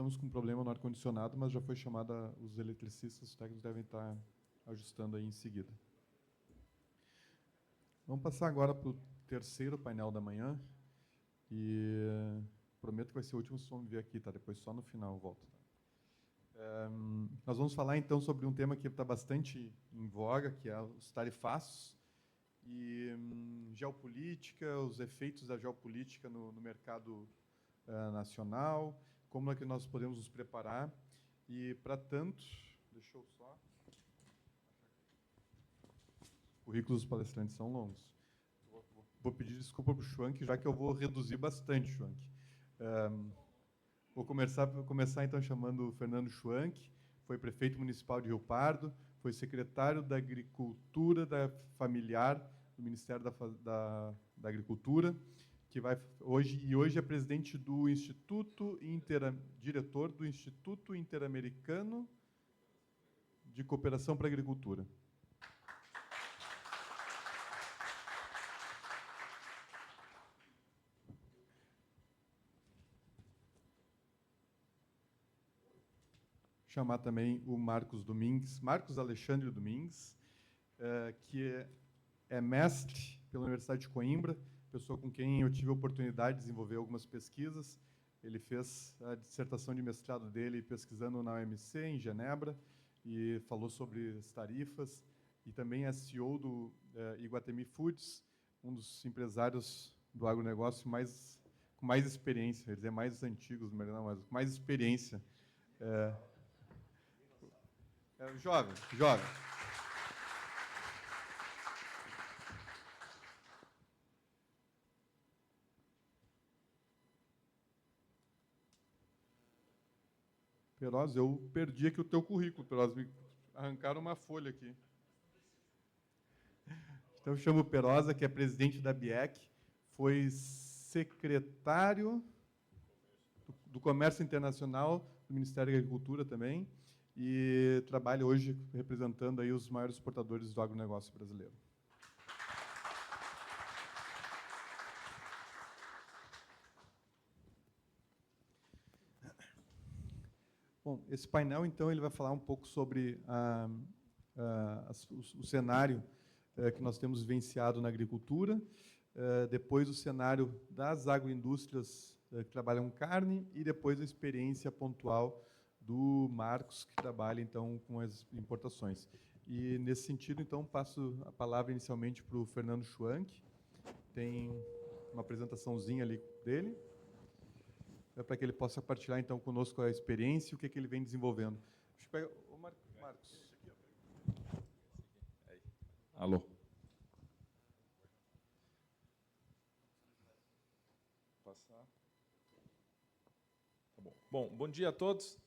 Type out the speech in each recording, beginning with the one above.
estamos com um problema no ar-condicionado, mas já foi chamada os eletricistas, os técnicos devem estar ajustando aí em seguida. Vamos passar agora para o terceiro painel da manhã. E prometo que vai ser o último, vocês vão ver aqui, tá? Depois só no final eu volto. Tá? Nós vamos falar então sobre um tema que está bastante em voga, que é os tarifaços e geopolítica, os efeitos da geopolítica no mercado nacional, como é que nós podemos nos preparar. E, para tanto, deixa eu só... Os currículos dos palestrantes são longos. Vou pedir desculpa para o Schwank, já que eu vou reduzir bastante, Schwank. Vou começar, então, chamando o Fernando Schwank, foi prefeito municipal de Rio Pardo, foi secretário da Agricultura familiar do Ministério da Agricultura, que hoje é presidente do diretor do Instituto Interamericano de Cooperação para a Agricultura. Chamar também o Marcos Alexandre Domingues, que é mestre pela Universidade de Coimbra, pessoa com quem eu tive a oportunidade de desenvolver algumas pesquisas. Ele fez a dissertação de mestrado dele pesquisando na UMC, em Genebra, e falou sobre as tarifas, e também é CEO do Iguatemi Foods, um dos empresários do agronegócio com mais experiência, eles mais antigos, mas com mais experiência. Jovem. Peroz, eu perdi aqui o teu currículo, Peroz, me arrancaram uma folha aqui. Então, eu chamo o Peroza, que é presidente da BIEC, foi secretário do Comércio Internacional do Ministério da Agricultura também, e trabalha hoje representando aí os maiores exportadores do agronegócio brasileiro. Bom, esse painel, então, ele vai falar um pouco sobre o cenário que nós temos vivenciado na agricultura, depois o cenário das agroindústrias que trabalham carne e depois a experiência pontual do Marcos, que trabalha, então, com as importações. E, nesse sentido, então, passo a palavra inicialmente para o Fernando Schwank. Tem uma apresentaçãozinha ali dele, para que ele possa partilhar, então, conosco a experiência e o que ele vem desenvolvendo. Deixa eu pegar o Marcos. Alô. Passar. Tá bom. Bom dia a todos.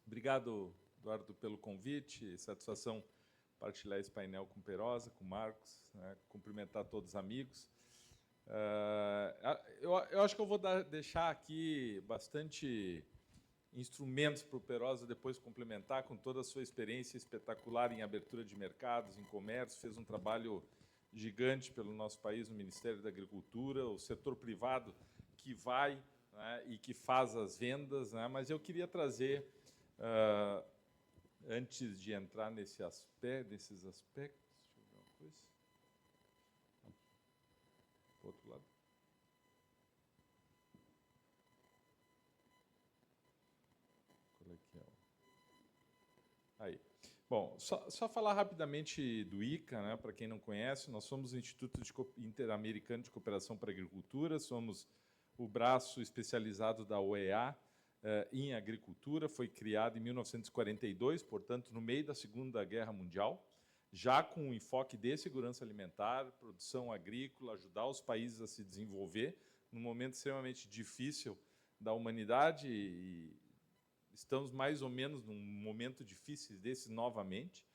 Obrigado, Eduardo, pelo convite. Satisfação partilhar esse painel com o Peroza, com o Marcos, né? Cumprimentar todos os amigos. Eu acho que eu vou deixar aqui bastante instrumentos para o Peroza depois complementar com toda a sua experiência espetacular em abertura de mercados, em comércio, fez um trabalho gigante pelo nosso país no Ministério da Agricultura, o setor privado que vai, né, e que faz as vendas, né, mas eu queria trazer, antes de entrar nesses aspectos, deixa eu ver uma coisa. Para o outro lado. Qual é que é? Aí. Bom, só falar rapidamente do ICA, né, para quem não conhece, nós somos o Instituto Interamericano de Cooperação para a Agricultura, somos o braço especializado da OEA em agricultura, foi criado em 1942, portanto, no meio da Segunda Guerra Mundial, já com um enfoque de segurança alimentar, produção agrícola, ajudar os países a se desenvolver, num momento extremamente difícil da humanidade, e estamos mais ou menos num momento difícil desse novamente.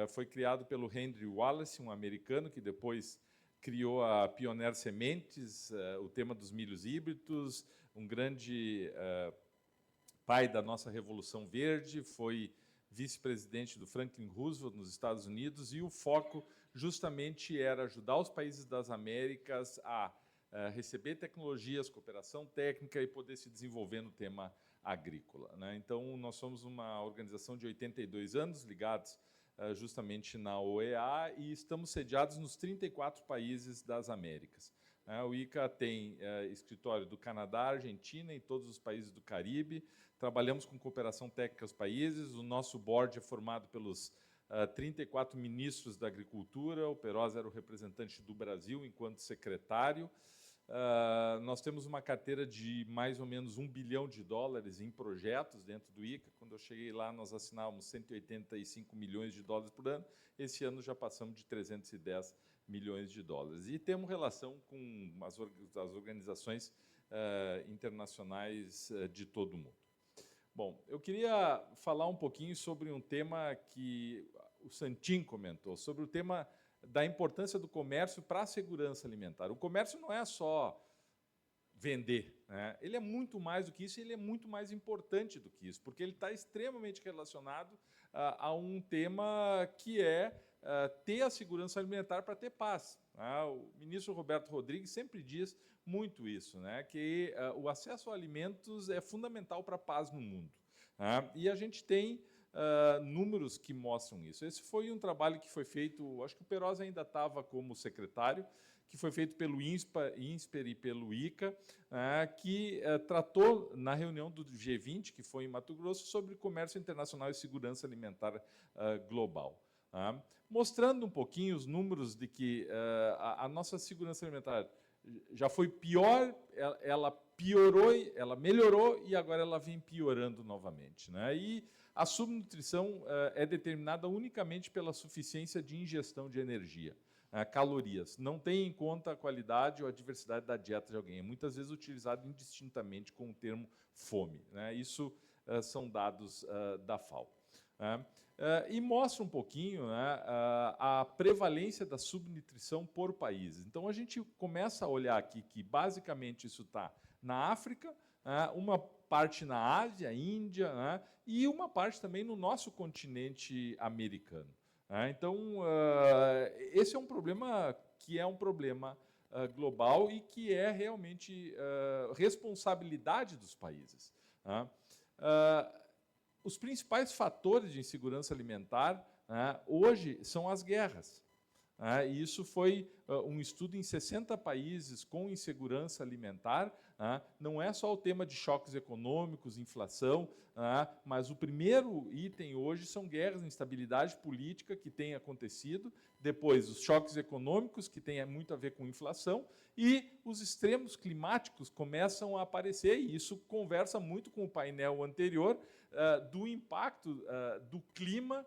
Foi criado pelo Henry Wallace, um americano, que depois criou a Pioneer Sementes, o tema dos milhos híbridos, um grande pai da nossa Revolução Verde, foi vice-presidente do Franklin Roosevelt nos Estados Unidos, e o foco justamente era ajudar os países das Américas a receber tecnologias, cooperação técnica e poder se desenvolver no tema agrícola, né? Então, nós somos uma organização de 82 anos, ligados justamente na OEA, e estamos sediados nos 34 países das Américas. O ICA tem escritório do Canadá, Argentina e todos os países do Caribe. Trabalhamos com cooperação técnica aos países. O nosso board é formado pelos 34 ministros da Agricultura. O Peroz era o representante do Brasil enquanto secretário. Nós temos uma carteira de mais ou menos $1 bilhão em projetos dentro do ICA. Quando eu cheguei lá, nós assinávamos $185 milhões por ano. Esse ano já passamos de $310 milhões. E temos relação com as organizações internacionais de todo o mundo. Bom, eu queria falar um pouquinho sobre um tema que o Santin comentou, sobre o tema da importância do comércio para a segurança alimentar. O comércio não é só vender, né? Ele é muito mais do que isso, ele é muito mais importante do que isso, porque ele está extremamente relacionado a um tema que é ter a segurança alimentar para ter paz. O ministro Roberto Rodrigues sempre diz muito isso, né? Que o acesso a alimentos é fundamental para a paz no mundo. E a gente tem números que mostram isso. Esse foi um trabalho que foi feito, acho que o Peroz ainda estava como secretário, que foi feito pelo INSPER e pelo ICA, que tratou na reunião do G20, que foi em Mato Grosso, sobre comércio internacional e segurança alimentar global. Mostrando um pouquinho os números de que a nossa segurança alimentar já foi pior, ela piorou, ela melhorou e agora ela vem piorando novamente, né? E a subnutrição é determinada unicamente pela suficiência de ingestão de energia, calorias. Não tem em conta a qualidade ou a diversidade da dieta de alguém. É muitas vezes utilizado indistintamente com o termo fome, né? Isso são dados da FAO. E mostra um pouquinho, né, a prevalência da subnutrição por países. Então, a gente começa a olhar aqui que, basicamente, isso está na África, uma parte na Ásia, Índia, né, e uma parte também no nosso continente americano. Então, esse é um problema que é um problema global e que é realmente responsabilidade dos países. Os principais fatores de insegurança alimentar hoje são as guerras. E isso foi um estudo em 60 países com insegurança alimentar. Não é só o tema de choques econômicos, inflação, mas o primeiro item hoje são guerras, instabilidade política que tem acontecido, depois os choques econômicos, que tem muito a ver com inflação, e os extremos climáticos começam a aparecer, e isso conversa muito com o painel anterior, do impacto do clima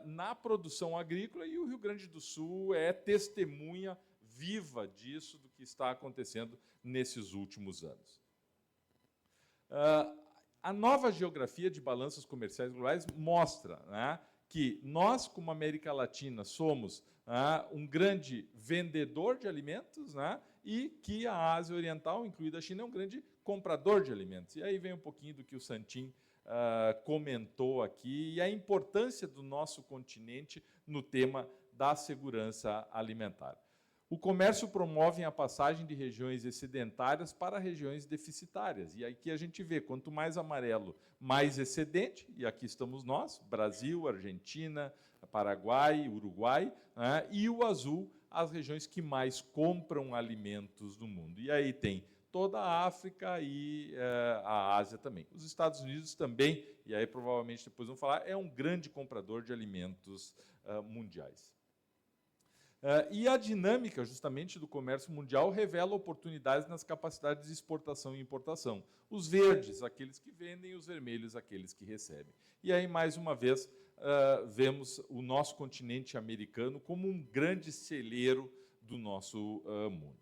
na produção agrícola, e o Rio Grande do Sul é testemunha viva disso, do que está acontecendo nesses últimos anos. A nova geografia de balanças comerciais globais mostra, né, que nós, como América Latina, somos um grande vendedor de alimentos, né, e que a Ásia Oriental, incluída a China, é um grande comprador de alimentos. E aí vem um pouquinho do que o Santin comentou aqui, e a importância do nosso continente no tema da segurança alimentar. O comércio promove a passagem de regiões excedentárias para regiões deficitárias. E aqui a gente vê, quanto mais amarelo, mais excedente, e aqui estamos nós, Brasil, Argentina, Paraguai, Uruguai, né, e o azul, as regiões que mais compram alimentos no mundo. E aí tem toda a África e a Ásia também. Os Estados Unidos também, e aí provavelmente depois vamos falar, é um grande comprador de alimentos mundiais. E a dinâmica, justamente, do comércio mundial revela oportunidades nas capacidades de exportação e importação. Os verdes, aqueles que vendem, e os vermelhos, aqueles que recebem. E aí, mais uma vez, vemos o nosso continente americano como um grande celeiro do nosso mundo.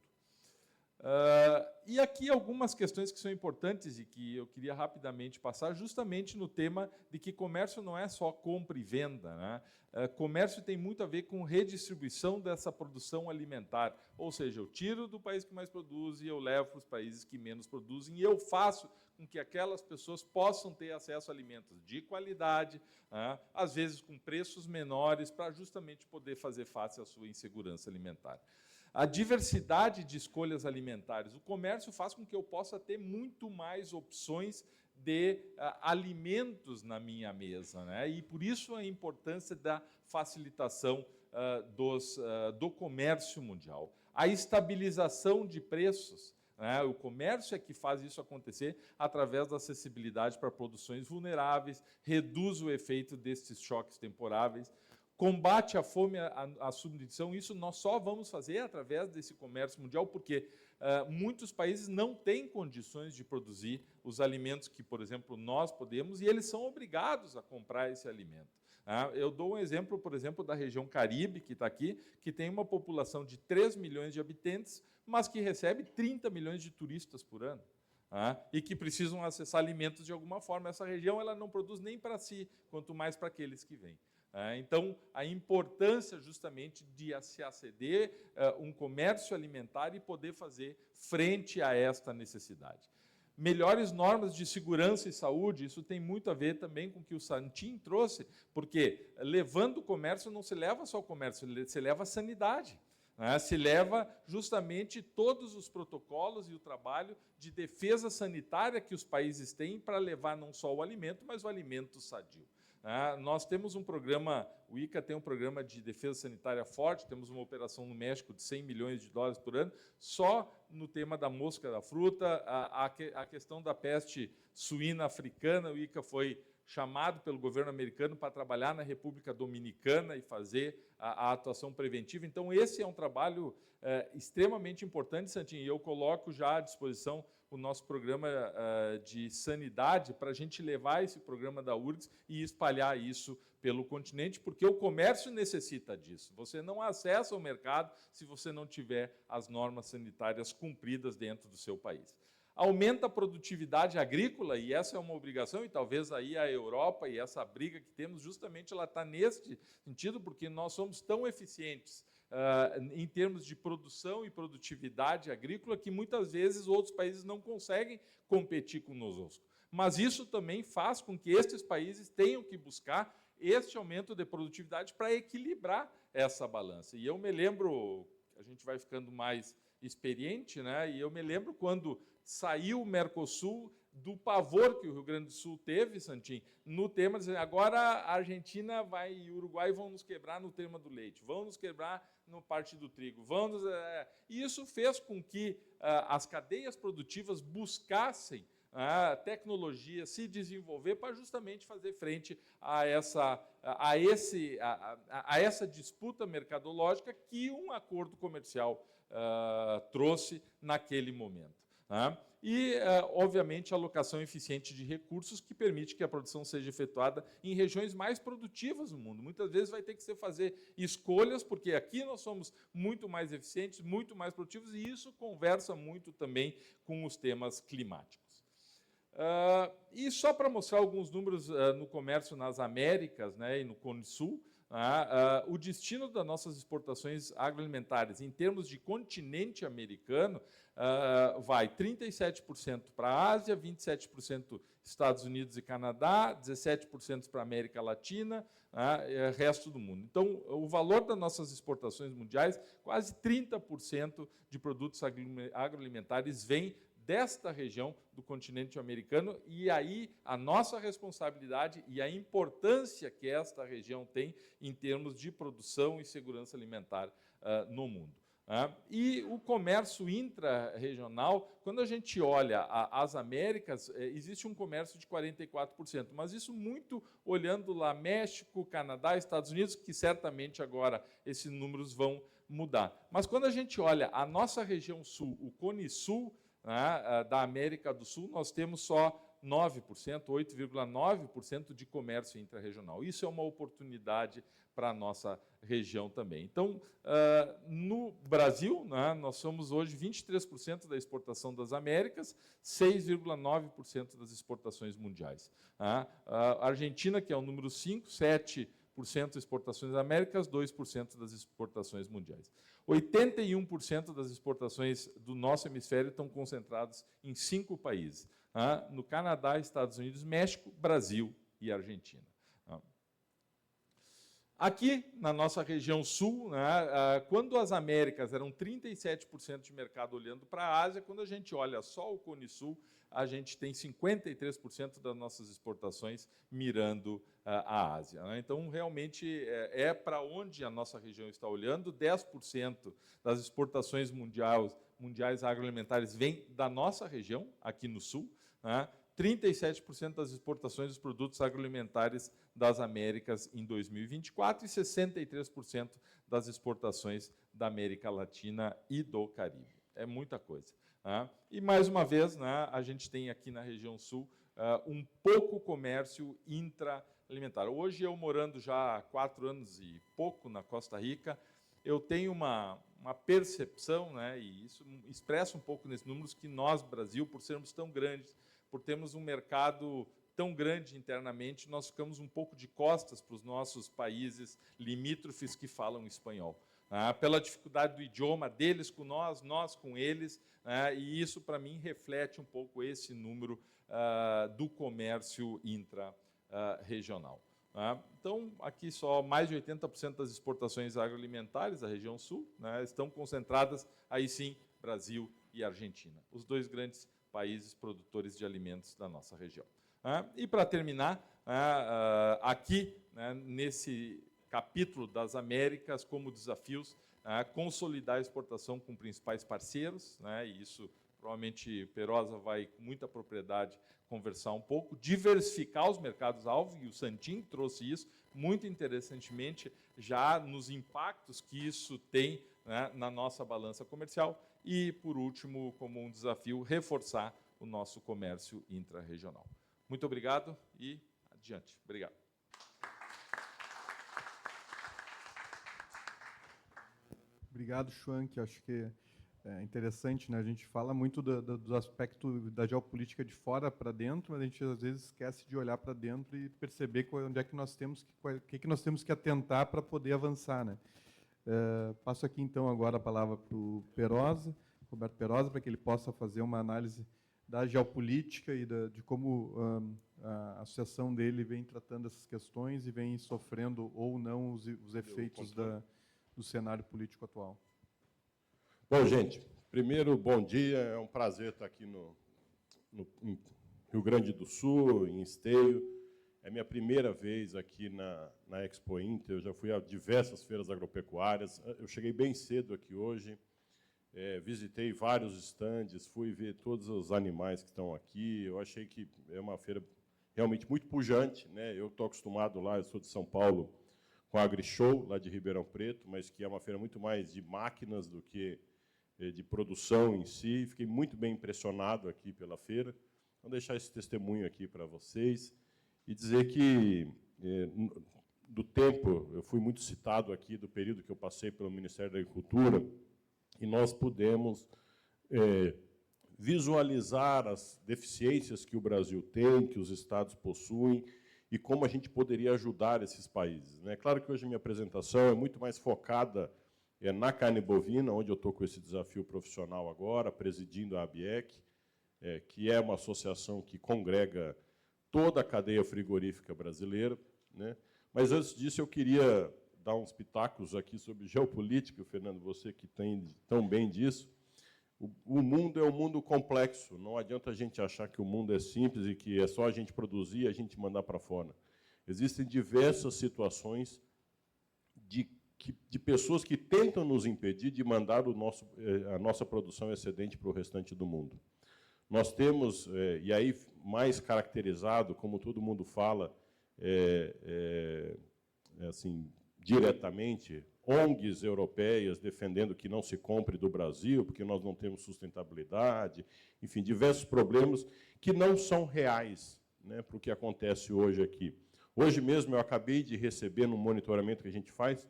E aqui algumas questões que são importantes e que eu queria rapidamente passar, justamente no tema de que comércio não é só compra e venda, né? Comércio tem muito a ver com redistribuição dessa produção alimentar, ou seja, eu tiro do país que mais produz e eu levo para os países que menos produzem, e eu faço com que aquelas pessoas possam ter acesso a alimentos de qualidade, às vezes com preços menores, para justamente poder fazer face à sua insegurança alimentar. A diversidade de escolhas alimentares. O comércio faz com que eu possa ter muito mais opções de alimentos na minha mesa, né? E por isso a importância da facilitação do comércio mundial. A estabilização de preços, né? O comércio é que faz isso acontecer através da acessibilidade para produções vulneráveis, reduz o efeito desses choques temporáveis, combate a fome, a subnutrição. Isso nós só vamos fazer através desse comércio mundial, porque muitos países não têm condições de produzir os alimentos que, por exemplo, nós podemos, e eles são obrigados a comprar esse alimento. Eu dou um exemplo, por exemplo, da região Caribe, que está aqui, que tem uma população de 3 milhões de habitantes, mas que recebe 30 milhões de turistas por ano. E que precisam acessar alimentos de alguma forma. Essa região ela não produz nem para si, quanto mais para aqueles que vêm. Então, a importância justamente de se aceder um comércio alimentar e poder fazer frente a esta necessidade. Melhores normas de segurança e saúde, isso tem muito a ver também com o que o Santin trouxe, porque levando o comércio não se leva só o comércio, se leva a sanidade. Se leva justamente todos os protocolos e o trabalho de defesa sanitária que os países têm para levar não só o alimento, mas o alimento sadio. Nós temos um programa, o ICA tem um programa de defesa sanitária forte, temos uma operação no México de 100 milhões de dólares por ano, só no tema da mosca da fruta, a questão da peste suína africana, o ICA foi chamado pelo governo americano para trabalhar na República Dominicana e fazer a atuação preventiva. Então, esse é um trabalho extremamente importante, Santinho, e eu coloco já à disposição o nosso programa de sanidade para a gente levar esse programa da URGS e espalhar isso pelo continente, porque o comércio necessita disso. Você não acessa o mercado se você não tiver as normas sanitárias cumpridas dentro do seu país. Aumenta a produtividade agrícola, e essa é uma obrigação, e talvez aí a Europa e essa briga que temos, justamente ela está neste sentido, porque nós somos tão eficientes em termos de produção e produtividade agrícola que muitas vezes outros países não conseguem competir conosco. Mas isso também faz com que estes países tenham que buscar este aumento de produtividade para equilibrar essa balança. E eu me lembro, a gente vai ficando mais experiente, né? E eu me lembro quando saiu o Mercosul, do pavor que o Rio Grande do Sul teve, Santim, no tema de agora a Argentina e o Uruguai vão nos quebrar no tema do leite, vão nos quebrar no parte do trigo. E isso fez com que as cadeias produtivas buscassem a tecnologia, se desenvolver para justamente fazer frente a essa disputa mercadológica que um acordo comercial trouxe naquele momento. E, obviamente, a alocação eficiente de recursos que permite que a produção seja efetuada em regiões mais produtivas do mundo. Muitas vezes vai ter que se fazer escolhas, porque aqui nós somos muito mais eficientes, muito mais produtivos, e isso conversa muito também com os temas climáticos. E só para mostrar alguns números no comércio nas Américas, né, e no Cone Sul, o destino das nossas exportações agroalimentares em termos de continente americano vai 37% para a Ásia, 27% Estados Unidos e Canadá, 17% para a América Latina, resto do mundo. Então, o valor das nossas exportações mundiais, quase 30% de produtos agroalimentares vem desta região do continente americano, e aí a nossa responsabilidade e a importância que esta região tem em termos de produção e segurança alimentar no mundo. E o comércio intra-regional, quando a gente olha as Américas, existe um comércio de 44%, mas isso muito olhando lá México, Canadá, Estados Unidos, que certamente agora esses números vão mudar. Mas quando a gente olha a nossa região sul, o Cone Sul, da América do Sul, nós temos só 9%, 8,9% de comércio intrarregional. Isso é uma oportunidade para a nossa região também. Então, no Brasil, nós somos hoje 23% da exportação das Américas, 6,9% das exportações mundiais. A Argentina, que é o número 5, 7% exportações das Américas, 2% das exportações mundiais. 81% das exportações do nosso hemisfério estão concentradas em 5 países. No Canadá, Estados Unidos, México, Brasil e Argentina. Aqui, na nossa região sul, né, quando as Américas eram 37% de mercado olhando para a Ásia, quando a gente olha só o Cone Sul, a gente tem 53% das nossas exportações mirando a Ásia. Né? Então, realmente, é para onde a nossa região está olhando. 10% das exportações mundiais agroalimentares vem da nossa região, aqui no sul, né? 37% das exportações dos produtos agroalimentares das Américas em 2024 e 63% das exportações da América Latina e do Caribe. É muita coisa. Né? E, mais uma vez, né, a gente tem aqui na região sul um pouco comércio intraalimentar. Hoje, eu morando já há 4 anos e pouco na Costa Rica, eu tenho uma percepção, né, e isso expressa um pouco nesses números, que nós, Brasil, por sermos tão grandes, por termos um mercado tão grande internamente, nós ficamos um pouco de costas para os nossos países limítrofes que falam espanhol. Pela dificuldade do idioma deles com nós, nós com eles, e isso, para mim, reflete um pouco esse número do comércio intra-regional. Então, aqui só mais de 80% das exportações agroalimentares da região sul, né, estão concentradas, aí sim, Brasil e Argentina, os 2 grandes países produtores de alimentos da nossa região. E, para terminar, aqui, né, nesse capítulo das Américas, como desafios, consolidar a exportação com principais parceiros, né, e isso provavelmente Perosa vai, com muita propriedade, conversar um pouco, diversificar os mercados-alvo, e o Santin trouxe isso muito interessantemente, já nos impactos que isso tem, né, na nossa balança comercial, e, por último, como um desafio, reforçar o nosso comércio intra-regional. Muito obrigado e adiante. Obrigado. Obrigado, Schwank. Acho que é interessante, né? A gente fala muito do aspecto da geopolítica de fora para dentro, mas a gente às vezes esquece de olhar para dentro e perceber onde é que nós temos que nós temos que atentar para poder avançar, né? Passo aqui então agora a palavra para o Perosa, Roberto Perosa, para que ele possa fazer uma análise da geopolítica e de como a associação dele vem tratando essas questões e vem sofrendo ou não os efeitos do cenário político atual. Bom, gente, primeiro, bom dia. É um prazer estar aqui em Rio Grande do Sul, em Esteio. É minha primeira vez aqui na Expo Inter. Eu já fui a diversas feiras agropecuárias. Eu cheguei bem cedo aqui hoje. Visitei vários estandes, fui ver todos os animais que estão aqui. Eu achei que é uma feira realmente muito pujante, né? Eu estou acostumado lá, eu sou de São Paulo, com a AgriShow, lá de Ribeirão Preto, mas que é uma feira muito mais de máquinas do que de produção em si. Fiquei muito bem impressionado aqui pela feira. Vou deixar esse testemunho aqui para vocês e dizer que, do tempo, eu fui muito citado aqui do período que eu passei pelo Ministério da Agricultura, e nós pudemos visualizar as deficiências que o Brasil tem, que os estados possuem, e como a gente poderia ajudar esses países. É claro que hoje a minha apresentação é muito mais focada na carne bovina, onde eu estou com esse desafio profissional agora, presidindo a ABIEC, que é uma associação que congrega toda a cadeia frigorífica brasileira, né? Mas, antes disso, eu queria dar uns pitacos aqui sobre geopolítica, Fernando, você que entende tão bem disso. O mundo é um mundo complexo, não adianta a gente achar que o mundo é simples e que é só a gente produzir e a gente mandar para fora. Existem diversas situações de pessoas que tentam nos impedir de mandar a nossa produção excedente para o restante do mundo. Nós temos, e aí mais caracterizado, como todo mundo fala, assim, diretamente, ONGs europeias defendendo que não se compre do Brasil, porque nós não temos sustentabilidade, enfim, diversos problemas que não são reais, né, para o que acontece hoje aqui. Hoje mesmo eu acabei de receber, no monitoramento que a gente faz,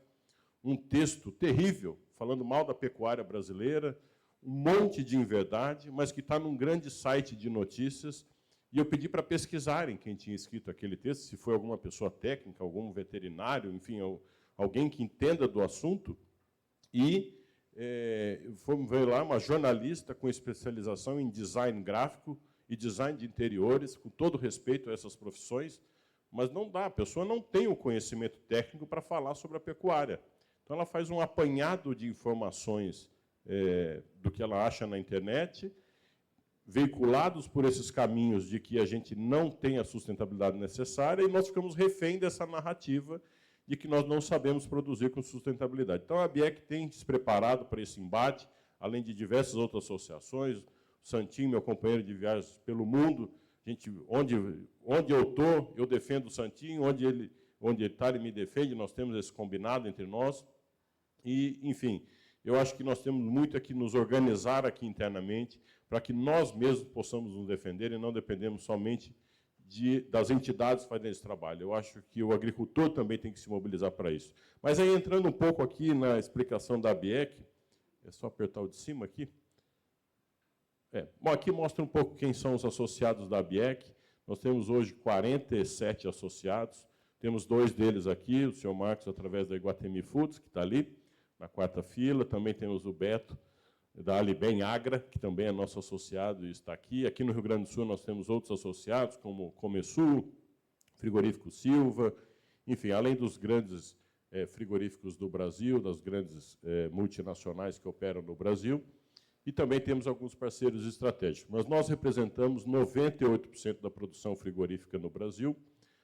um texto terrível, falando mal da pecuária brasileira, um monte de inverdade, mas que está num grande site de notícias, e eu pedi para pesquisarem quem tinha escrito aquele texto, se foi alguma pessoa técnica, algum veterinário, enfim, alguém que entenda do assunto, e fomos ver lá uma jornalista com especialização em design gráfico e design de interiores, com todo respeito a essas profissões, mas não dá, a pessoa não tem o conhecimento técnico para falar sobre a pecuária. Então, ela faz um apanhado de informações do que ela acha na internet, veiculados por esses caminhos de que a gente não tem a sustentabilidade necessária, e nós ficamos refém dessa narrativa de que nós não sabemos produzir com sustentabilidade. Então, a ABIEC tem se preparado para esse embate, além de diversas outras associações. O Santinho, meu companheiro de viagens pelo mundo, onde eu estou, eu defendo o Santinho, onde ele está, ele me defende, nós temos esse combinado entre nós. E, enfim, eu acho que nós temos muito a que nos organizar aqui internamente para que nós mesmos possamos nos defender e não dependemos somente das entidades que fazem esse trabalho. Eu acho que o agricultor também tem que se mobilizar para isso. Mas aí, entrando um pouco aqui na explicação da ABIEC, é só apertar o de cima aqui. Bom, aqui mostra um pouco quem são os associados da ABIEC. Nós temos hoje 47 associados. Temos 2 deles aqui, o senhor Marcos, através da Iguatemi Foods, que está ali, na 4ª fila. Também temos o Beto, da Alibem Agra, que também é nosso associado e está aqui. Aqui no Rio Grande do Sul nós temos outros associados, como o Comesul, Frigorífico Silva, enfim, além dos grandes frigoríficos do Brasil, das grandes multinacionais que operam no Brasil, e também temos alguns parceiros estratégicos. Mas nós representamos 98% da produção frigorífica no Brasil.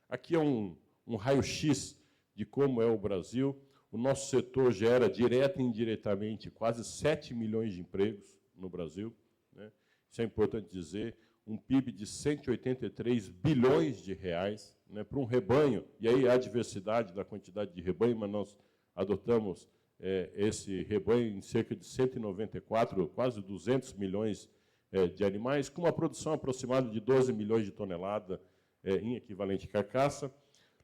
Aqui é um raio-x de como é o Brasil. O nosso setor gera, direta e indiretamente, quase 7 milhões de empregos no Brasil, né? Isso é importante dizer. Um PIB de 183 bilhões de reais, né, para um rebanho. E aí há a diversidade da quantidade de rebanho, mas nós adotamos esse rebanho em cerca de 194, quase 200 milhões de animais, com uma produção aproximada de 12 milhões de toneladas em equivalente carcaça.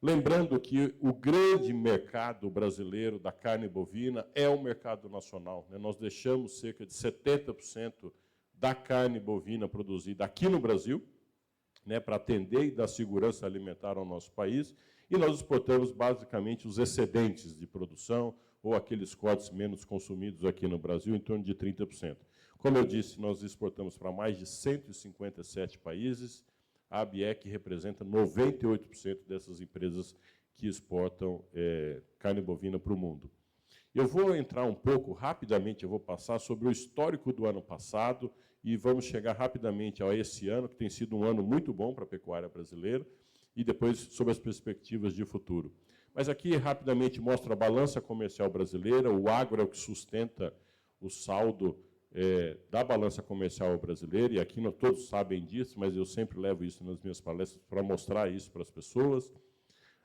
Lembrando que o grande mercado brasileiro da carne bovina é o mercado nacional, né? Nós deixamos cerca de 70% da carne bovina produzida aqui no Brasil, né, para atender e dar segurança alimentar ao nosso país, e nós exportamos basicamente os excedentes de produção ou aqueles cortes menos consumidos aqui no Brasil, em torno de 30%. Como eu disse, nós exportamos para mais de 157 países. A ABIEC representa 98% dessas empresas que exportam carne bovina para o mundo. Eu vou entrar um pouco, rapidamente, eu vou passar sobre o histórico do ano passado e vamos chegar rapidamente a esse ano, que tem sido um ano muito bom para a pecuária brasileira, e depois sobre as perspectivas de futuro. Mas aqui, rapidamente, mostra a balança comercial brasileira. O agro é o que sustenta o saldo da balança comercial brasileira, e aqui todos sabem disso, mas eu sempre levo isso nas minhas palestras para mostrar isso para as pessoas.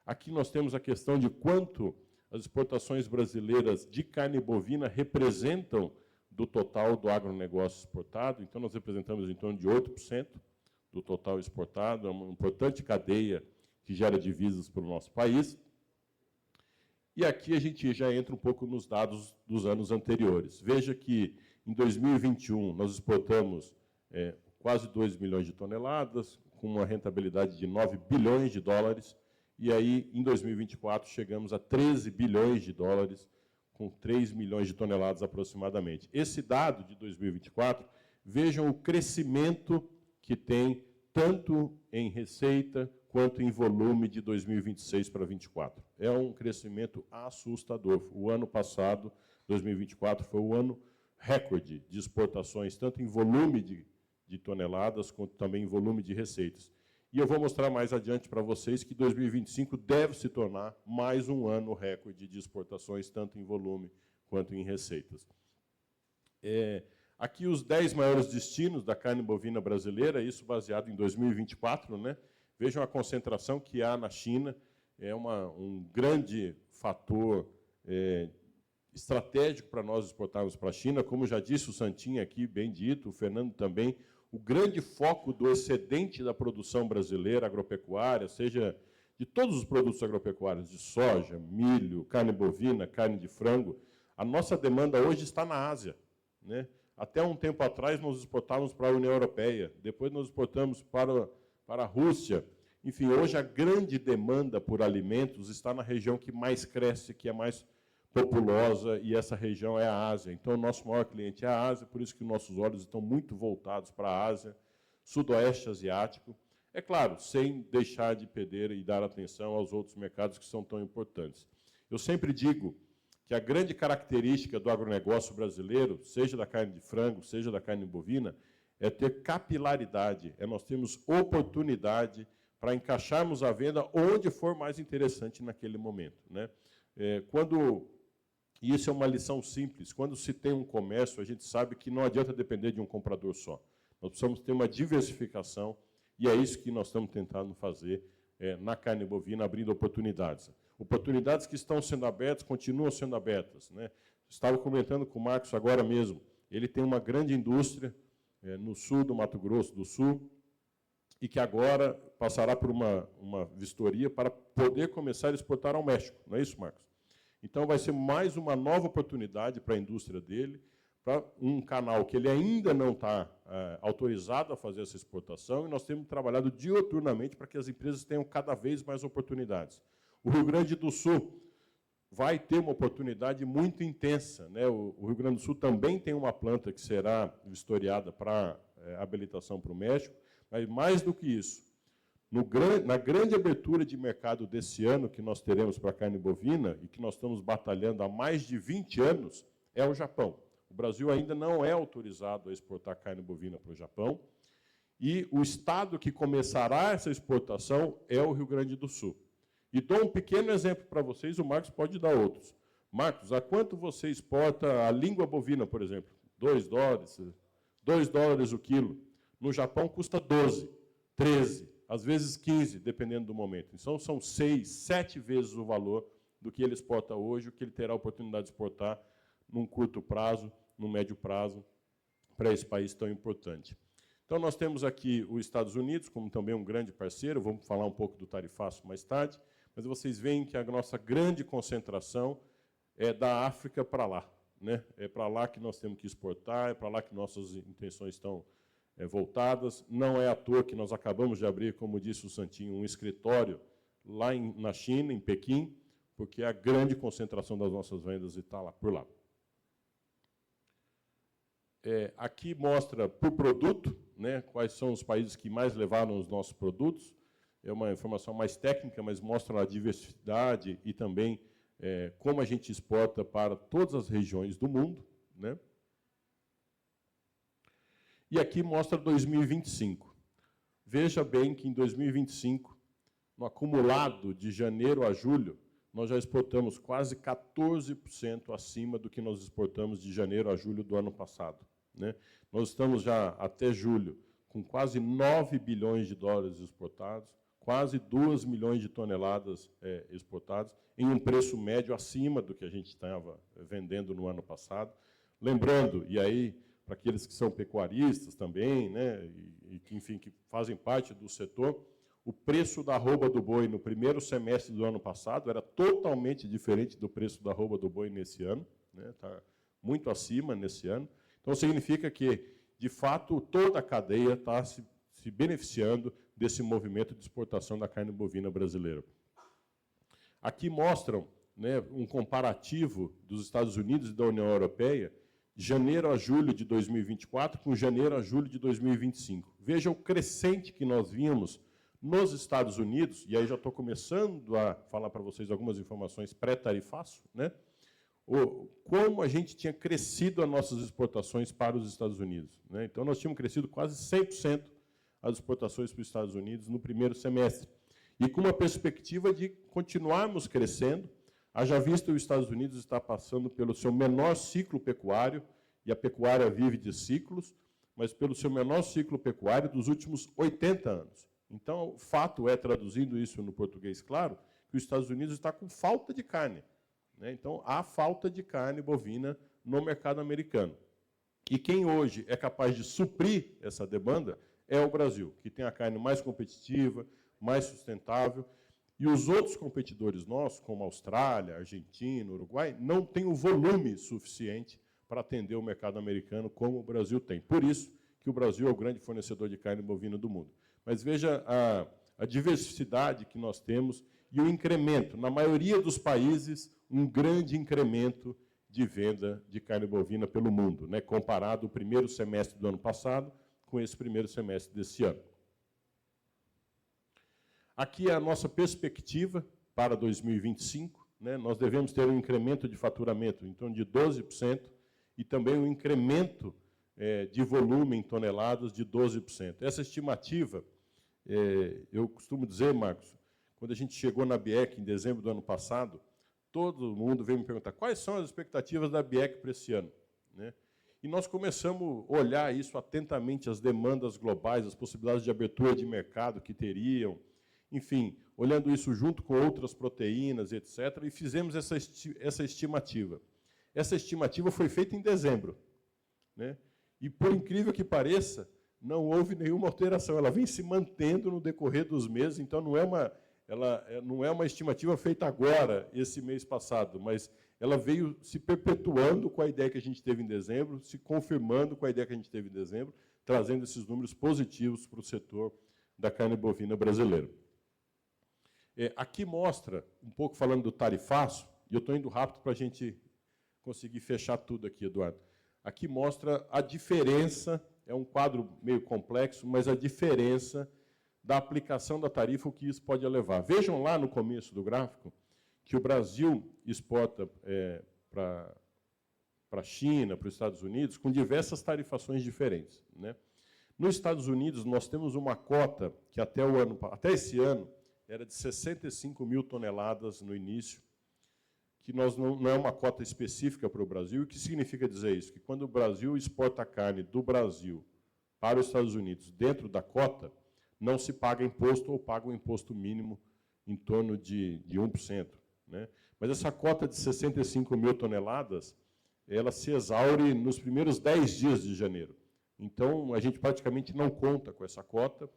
Aqui nós temos a questão de quanto as exportações brasileiras de carne bovina representam do total do agronegócio exportado. Então, nós representamos em torno de 8% do total exportado, é uma importante cadeia que gera divisas para o nosso país. E aqui a gente já entra um pouco nos dados dos anos anteriores. Veja que, em 2021, nós exportamos quase 2 milhões de toneladas, com uma rentabilidade de 9 bilhões de dólares, e aí, em 2024, chegamos a 13 bilhões de dólares, com 3 milhões de toneladas aproximadamente. Esse dado de 2024, vejam o crescimento que tem, tanto em receita quanto em volume de 2026 para 2024. É um crescimento assustador. O ano passado, 2024, foi o ano recorde de exportações, tanto em volume de toneladas, quanto também em volume de receitas. E eu vou mostrar mais adiante para vocês que 2025 deve se tornar mais um ano recorde de exportações, tanto em volume quanto em receitas. Aqui os 10 maiores destinos da carne bovina brasileira, isso baseado em 2024, né? Vejam a concentração que há na China, é um grande fator estratégico para nós exportarmos para a China. Como já disse o Santinho aqui, bem dito, o Fernando também, o grande foco do excedente da produção brasileira agropecuária, seja de todos os produtos agropecuários, de soja, milho, carne bovina, carne de frango, a nossa demanda hoje está na Ásia, né? Até um tempo atrás, nós exportávamos para a União Europeia, depois nós exportamos para a Rússia. Enfim, hoje a grande demanda por alimentos está na região que mais cresce, que é mais populosa, e essa região é a Ásia. Então, o nosso maior cliente é a Ásia, por isso que nossos olhos estão muito voltados para a Ásia, Sudoeste Asiático. É claro, sem deixar de perder e dar atenção aos outros mercados que são tão importantes. Eu sempre digo que a grande característica do agronegócio brasileiro, seja da carne de frango, seja da carne bovina, é ter capilaridade, é nós termos oportunidade para encaixarmos a venda onde for mais interessante naquele momento, né? E isso é uma lição simples, quando se tem um comércio, a gente sabe que não adianta depender de um comprador só. Nós precisamos ter uma diversificação, e é isso que nós estamos tentando fazer na carne bovina, abrindo oportunidades. Oportunidades que estão sendo abertas, continuam sendo abertas, né? Estava comentando com o Marcos agora mesmo, ele tem uma grande indústria no sul do Mato Grosso do Sul, e que agora passará por uma vistoria para poder começar a exportar ao México. Não é isso, Marcos? Então, vai ser mais uma nova oportunidade para a indústria dele, para um canal que ele ainda não está autorizado a fazer essa exportação, e nós temos trabalhado diuturnamente para que as empresas tenham cada vez mais oportunidades. O Rio Grande do Sul vai ter uma oportunidade muito intensa, né? O Rio Grande do Sul também tem uma planta que será vistoriada para habilitação para o México, mas, mais do que isso, na grande abertura de mercado desse ano que nós teremos para a carne bovina, e que nós estamos batalhando há mais de 20 anos, é o Japão. O Brasil ainda não é autorizado a exportar carne bovina para o Japão, e o estado que começará essa exportação é o Rio Grande do Sul. E dou um pequeno exemplo para vocês, o Marcos pode dar outros. Marcos, a quanto você exporta a língua bovina, por exemplo? $2, $2 o quilo. No Japão custa 12, 13, às vezes 15, dependendo do momento. Então, são 6, 7 vezes o valor do que ele exporta hoje, o que ele terá a oportunidade de exportar num curto prazo, num médio prazo, para esse país tão importante. Então, nós temos aqui os Estados Unidos, como também um grande parceiro, vamos falar um pouco do tarifaço mais tarde, mas vocês veem que a nossa grande concentração é da África para lá, né? É para lá que nós temos que exportar, é para lá que nossas intenções estão voltadas. Não é à toa que nós acabamos de abrir, como disse o Santinho, um escritório lá na China, em Pequim, porque a grande concentração das nossas vendas está lá, por lá. Aqui mostra, por produto, né, quais são os países que mais levaram os nossos produtos. É uma informação mais técnica, mas mostra a diversidade e também como a gente exporta para todas as regiões do mundo, né? E aqui mostra 2025. Veja bem que em 2025, no acumulado de janeiro a julho, nós já exportamos quase 14% acima do que nós exportamos de janeiro a julho do ano passado, né? Nós estamos já, até julho, com quase 9 bilhões de dólares exportados, quase 2 milhões de toneladas exportadas, em um preço médio acima do que a gente estava vendendo no ano passado. Lembrando, e aí, para aqueles que são pecuaristas também, né, e que, enfim, que fazem parte do setor, o preço da arroba do boi no primeiro semestre do ano passado era totalmente diferente do preço da arroba do boi nesse ano, né, está muito acima nesse ano. Então, significa que, de fato, toda a cadeia está se beneficiando desse movimento de exportação da carne bovina brasileira. Aqui mostram, né, um comparativo dos Estados Unidos e da União Europeia, de janeiro a julho de 2024 com janeiro a julho de 2025. Veja o crescente que nós vimos nos Estados Unidos, e aí já estou começando a falar para vocês algumas informações pré-tarifaço, né? Como a gente tinha crescido as nossas exportações para os Estados Unidos, né? Então, nós tínhamos crescido quase 100% as exportações para os Estados Unidos no primeiro semestre. E com uma perspectiva de continuarmos crescendo, haja visto os Estados Unidos está passando pelo seu menor ciclo pecuário, e a pecuária vive de ciclos, mas pelo seu menor ciclo pecuário dos últimos 80 anos. Então, o fato é, traduzindo isso no português claro, que os Estados Unidos está com falta de carne, né? Então, há falta de carne bovina no mercado americano. E quem hoje é capaz de suprir essa demanda é o Brasil, que tem a carne mais competitiva, mais sustentável, e os outros competidores nossos, como a Austrália, Argentina, Uruguai, não têm o volume suficiente para atender o mercado americano como o Brasil tem. Por isso que o Brasil é o grande fornecedor de carne bovina do mundo. Mas veja a diversidade que nós temos e o incremento. Na maioria dos países, um grande incremento de venda de carne bovina pelo mundo, né, comparado o primeiro semestre do ano passado com esse primeiro semestre desse ano. Aqui é a nossa perspectiva para 2025. Né? Nós devemos ter um incremento de faturamento em torno de 12% e também um incremento de volume em toneladas de 12%. Essa estimativa, eu costumo dizer, Marcos, quando a gente chegou na BIEC em dezembro do ano passado, todo mundo veio me perguntar quais são as expectativas da BIEC para esse ano. Né? E nós começamos a olhar isso atentamente, as demandas globais, as possibilidades de abertura de mercado que teriam, enfim, olhando isso junto com outras proteínas, etc., e fizemos essa estimativa. Essa estimativa foi feita em dezembro. Né? E, por incrível que pareça, não houve nenhuma alteração. Ela vem se mantendo no decorrer dos meses, então não é uma estimativa feita agora, esse mês passado, mas ela veio se perpetuando com a ideia que a gente teve em dezembro, se confirmando com a ideia que a gente teve em dezembro, trazendo esses números positivos para o setor da carne bovina brasileira. Aqui mostra, um pouco falando do tarifaço, e eu estou indo rápido para a gente conseguir fechar tudo aqui, Eduardo. Aqui mostra a diferença, é um quadro meio complexo, mas a diferença da aplicação da tarifa, o que isso pode levar. Vejam lá no começo do gráfico que o Brasil exporta para a China, para os Estados Unidos, com diversas tarifações diferentes. Né? Nos Estados Unidos, nós temos uma cota que até esse ano era de 65 mil toneladas no início, que não é uma cota específica para o Brasil. O que significa dizer isso? Que quando o Brasil exporta carne do Brasil para os Estados Unidos dentro da cota, não se paga imposto ou paga um imposto mínimo em torno de 1%. Né? Mas essa cota de 65 mil toneladas, ela se exaure nos primeiros 10 dias de janeiro. Então, a gente praticamente não conta com essa cota,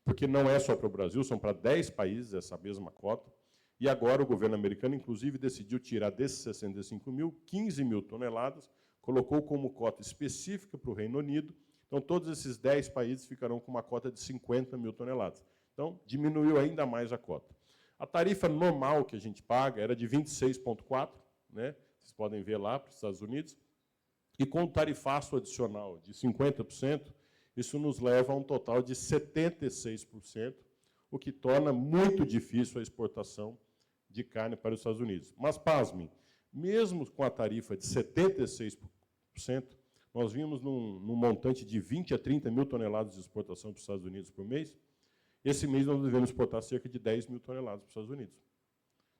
porque não é só para o Brasil, são para 10 países essa mesma cota. E agora o governo americano, inclusive, decidiu tirar desses 65 mil, 15 mil toneladas, colocou como cota específica para o Reino Unido. Então, todos esses 10 países ficarão com uma cota de 50 mil toneladas. Então, diminuiu ainda mais a cota. A tarifa normal que a gente paga era de 26,4, né? Vocês podem ver lá para os Estados Unidos. E com o tarifaço adicional de 50%, isso nos leva a um total de 76%, o que torna muito difícil a exportação de carne para os Estados Unidos. Mas, pasmem, mesmo com a tarifa de 76%, nós vimos num montante de 20 a 30 mil toneladas de exportação para os Estados Unidos por mês. Esse mês nós devemos exportar cerca de 10 mil toneladas para os Estados Unidos.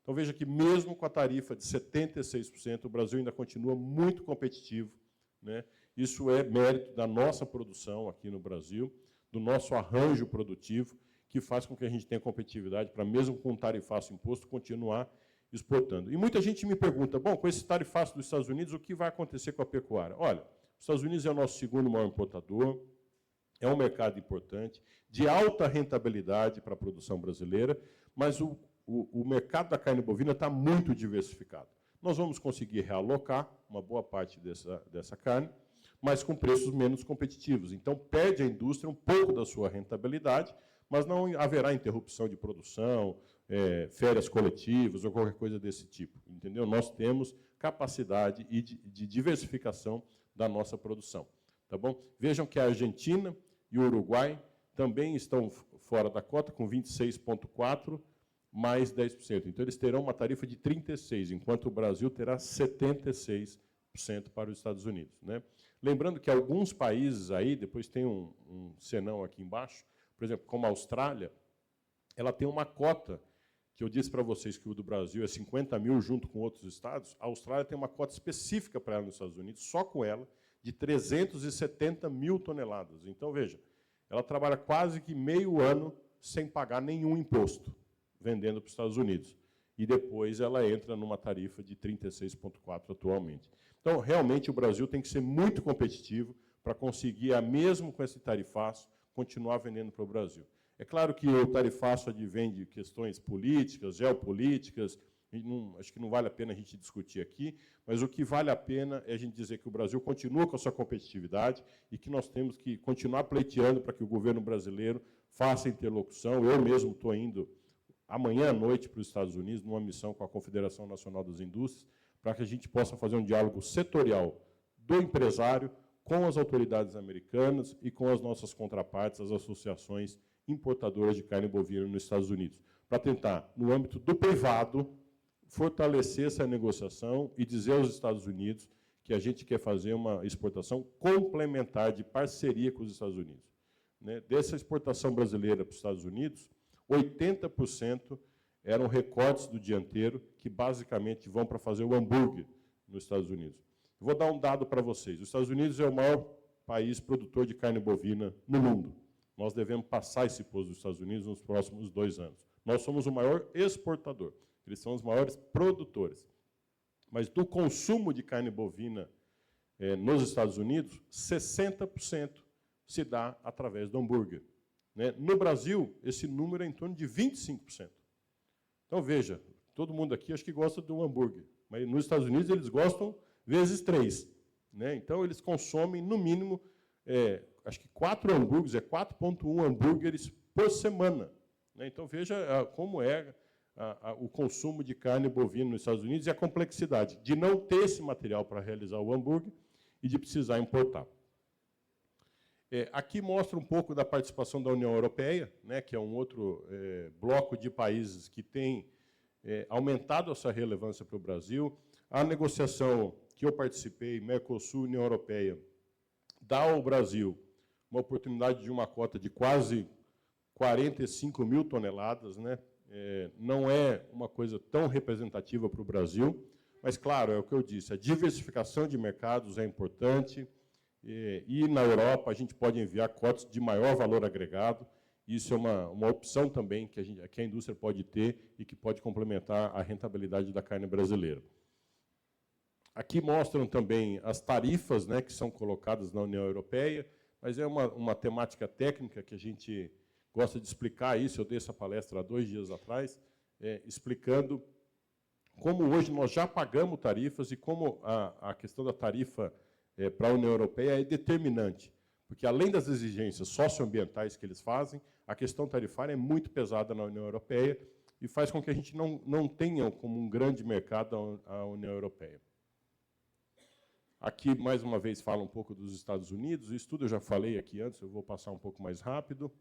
Então, veja que, mesmo com a tarifa de 76%, o Brasil ainda continua muito competitivo. Né? Isso é mérito da nossa produção aqui no Brasil, do nosso arranjo produtivo, que faz com que a gente tenha competitividade para, mesmo com um tarifaço imposto, continuar exportando. E muita gente me pergunta, bom, com esse tarifaço dos Estados Unidos, o que vai acontecer com a pecuária? Olha, os Estados Unidos é o nosso segundo maior importador, é um mercado importante, de alta rentabilidade para a produção brasileira, mas o mercado da carne bovina está muito diversificado. Nós vamos conseguir realocar uma boa parte dessa carne, mas com preços menos competitivos. Então, perde a indústria um pouco da sua rentabilidade, mas não haverá interrupção de produção, férias coletivas ou qualquer coisa desse tipo. Entendeu? Nós temos capacidade de diversificação da nossa produção. Tá bom? Vejam que a Argentina e o Uruguai também estão fora da cota, com 26,4%, mais 10%. Então, eles terão uma tarifa de 36%, enquanto o Brasil terá 76% para os Estados Unidos. Né? Lembrando que alguns países aí, depois tem um senão aqui embaixo, por exemplo, como a Austrália, ela tem uma cota, que eu disse para vocês que o do Brasil é 50 mil junto com outros estados, a Austrália tem uma cota específica para ela nos Estados Unidos, só com ela, de 370 mil toneladas. Então, veja, ela trabalha quase que meio ano sem pagar nenhum imposto, vendendo para os Estados Unidos. E depois ela entra numa tarifa de 36,4 atualmente. Então, realmente, o Brasil tem que ser muito competitivo para conseguir, mesmo com esse tarifaço, continuar vendendo para o Brasil. É claro que o tarifaço advém de questões políticas, geopolíticas, acho que não vale a pena a gente discutir aqui, mas o que vale a pena é a gente dizer que o Brasil continua com a sua competitividade e que nós temos que continuar pleiteando para que o governo brasileiro faça interlocução. Eu mesmo estou indo amanhã à noite para os Estados Unidos, numa missão com a Confederação Nacional das Indústrias, para que a gente possa fazer um diálogo setorial do empresário com as autoridades americanas e com as nossas contrapartes, as associações importadoras de carne bovina nos Estados Unidos. para tentar, no âmbito do privado, fortalecer essa negociação e dizer aos Estados Unidos que a gente quer fazer uma exportação complementar de parceria com os Estados Unidos. Né? Dessa exportação brasileira para os Estados Unidos, 80% eram recortes do dianteiro que basicamente vão para fazer o hambúrguer nos Estados Unidos. Eu vou dar um dado para vocês. Os Estados Unidos é o maior país produtor de carne bovina no mundo. Nós devemos passar esse posto dos Estados Unidos nos próximos 2 anos. Nós somos o maior exportador. Eles são os maiores produtores. Mas do consumo de carne bovina nos Estados Unidos, 60% se dá através do hambúrguer. Né? No Brasil, esse número é em torno de 25%. Então, veja, todo mundo aqui acho que gosta de um hambúrguer, mas nos Estados Unidos eles gostam vezes 3. Né? Então, eles consomem, no mínimo, acho que 4 hambúrgueres, 4,1 hambúrgueres por semana. Né? Então, veja como é o consumo de carne bovina nos Estados Unidos e a complexidade de não ter esse material para realizar o hambúrguer e de precisar importar. Aqui mostra um pouco da participação da União Europeia, né, que é um outro bloco de países que tem aumentado essa relevância para o Brasil. A negociação que eu participei, Mercosul, União Europeia, dá ao Brasil uma oportunidade de uma cota de quase 45 mil toneladas, né? Não é uma coisa tão representativa para o Brasil, mas, claro, é o que eu disse, a diversificação de mercados é importante, e na Europa a gente pode enviar cotas de maior valor agregado, isso é uma opção também que a indústria pode ter e que pode complementar a rentabilidade da carne brasileira. Aqui mostram também as tarifas, né, que são colocadas na União Europeia, mas é uma temática técnica que a gente gosta de explicar isso. Eu dei essa palestra há 2 dias atrás, explicando como hoje nós já pagamos tarifas e como a questão da tarifa para a União Europeia é determinante, porque, além das exigências socioambientais que eles fazem, a questão tarifária é muito pesada na União Europeia e faz com que a gente não tenha como um grande mercado a União Europeia. Aqui, mais uma vez, fala um pouco dos Estados Unidos. Isso tudo eu já falei aqui antes, eu vou passar um pouco mais rápido.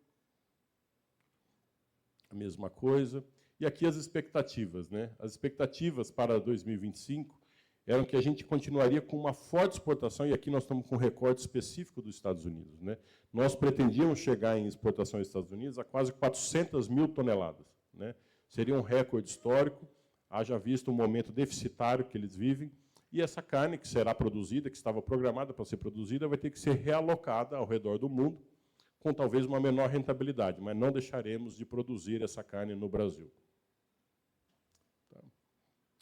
A mesma coisa. E aqui as expectativas. Né? As expectativas para 2025 eram que a gente continuaria com uma forte exportação, e aqui nós estamos com um recorte específico dos Estados Unidos. Né? Nós pretendíamos chegar em exportação aos Estados Unidos a quase 400 mil toneladas. Né? Seria um recorde histórico, haja visto o momento deficitário que eles vivem, e essa carne que será produzida, que estava programada para ser produzida, vai ter que ser realocada ao redor do mundo, com talvez uma menor rentabilidade, mas não deixaremos de produzir essa carne no Brasil.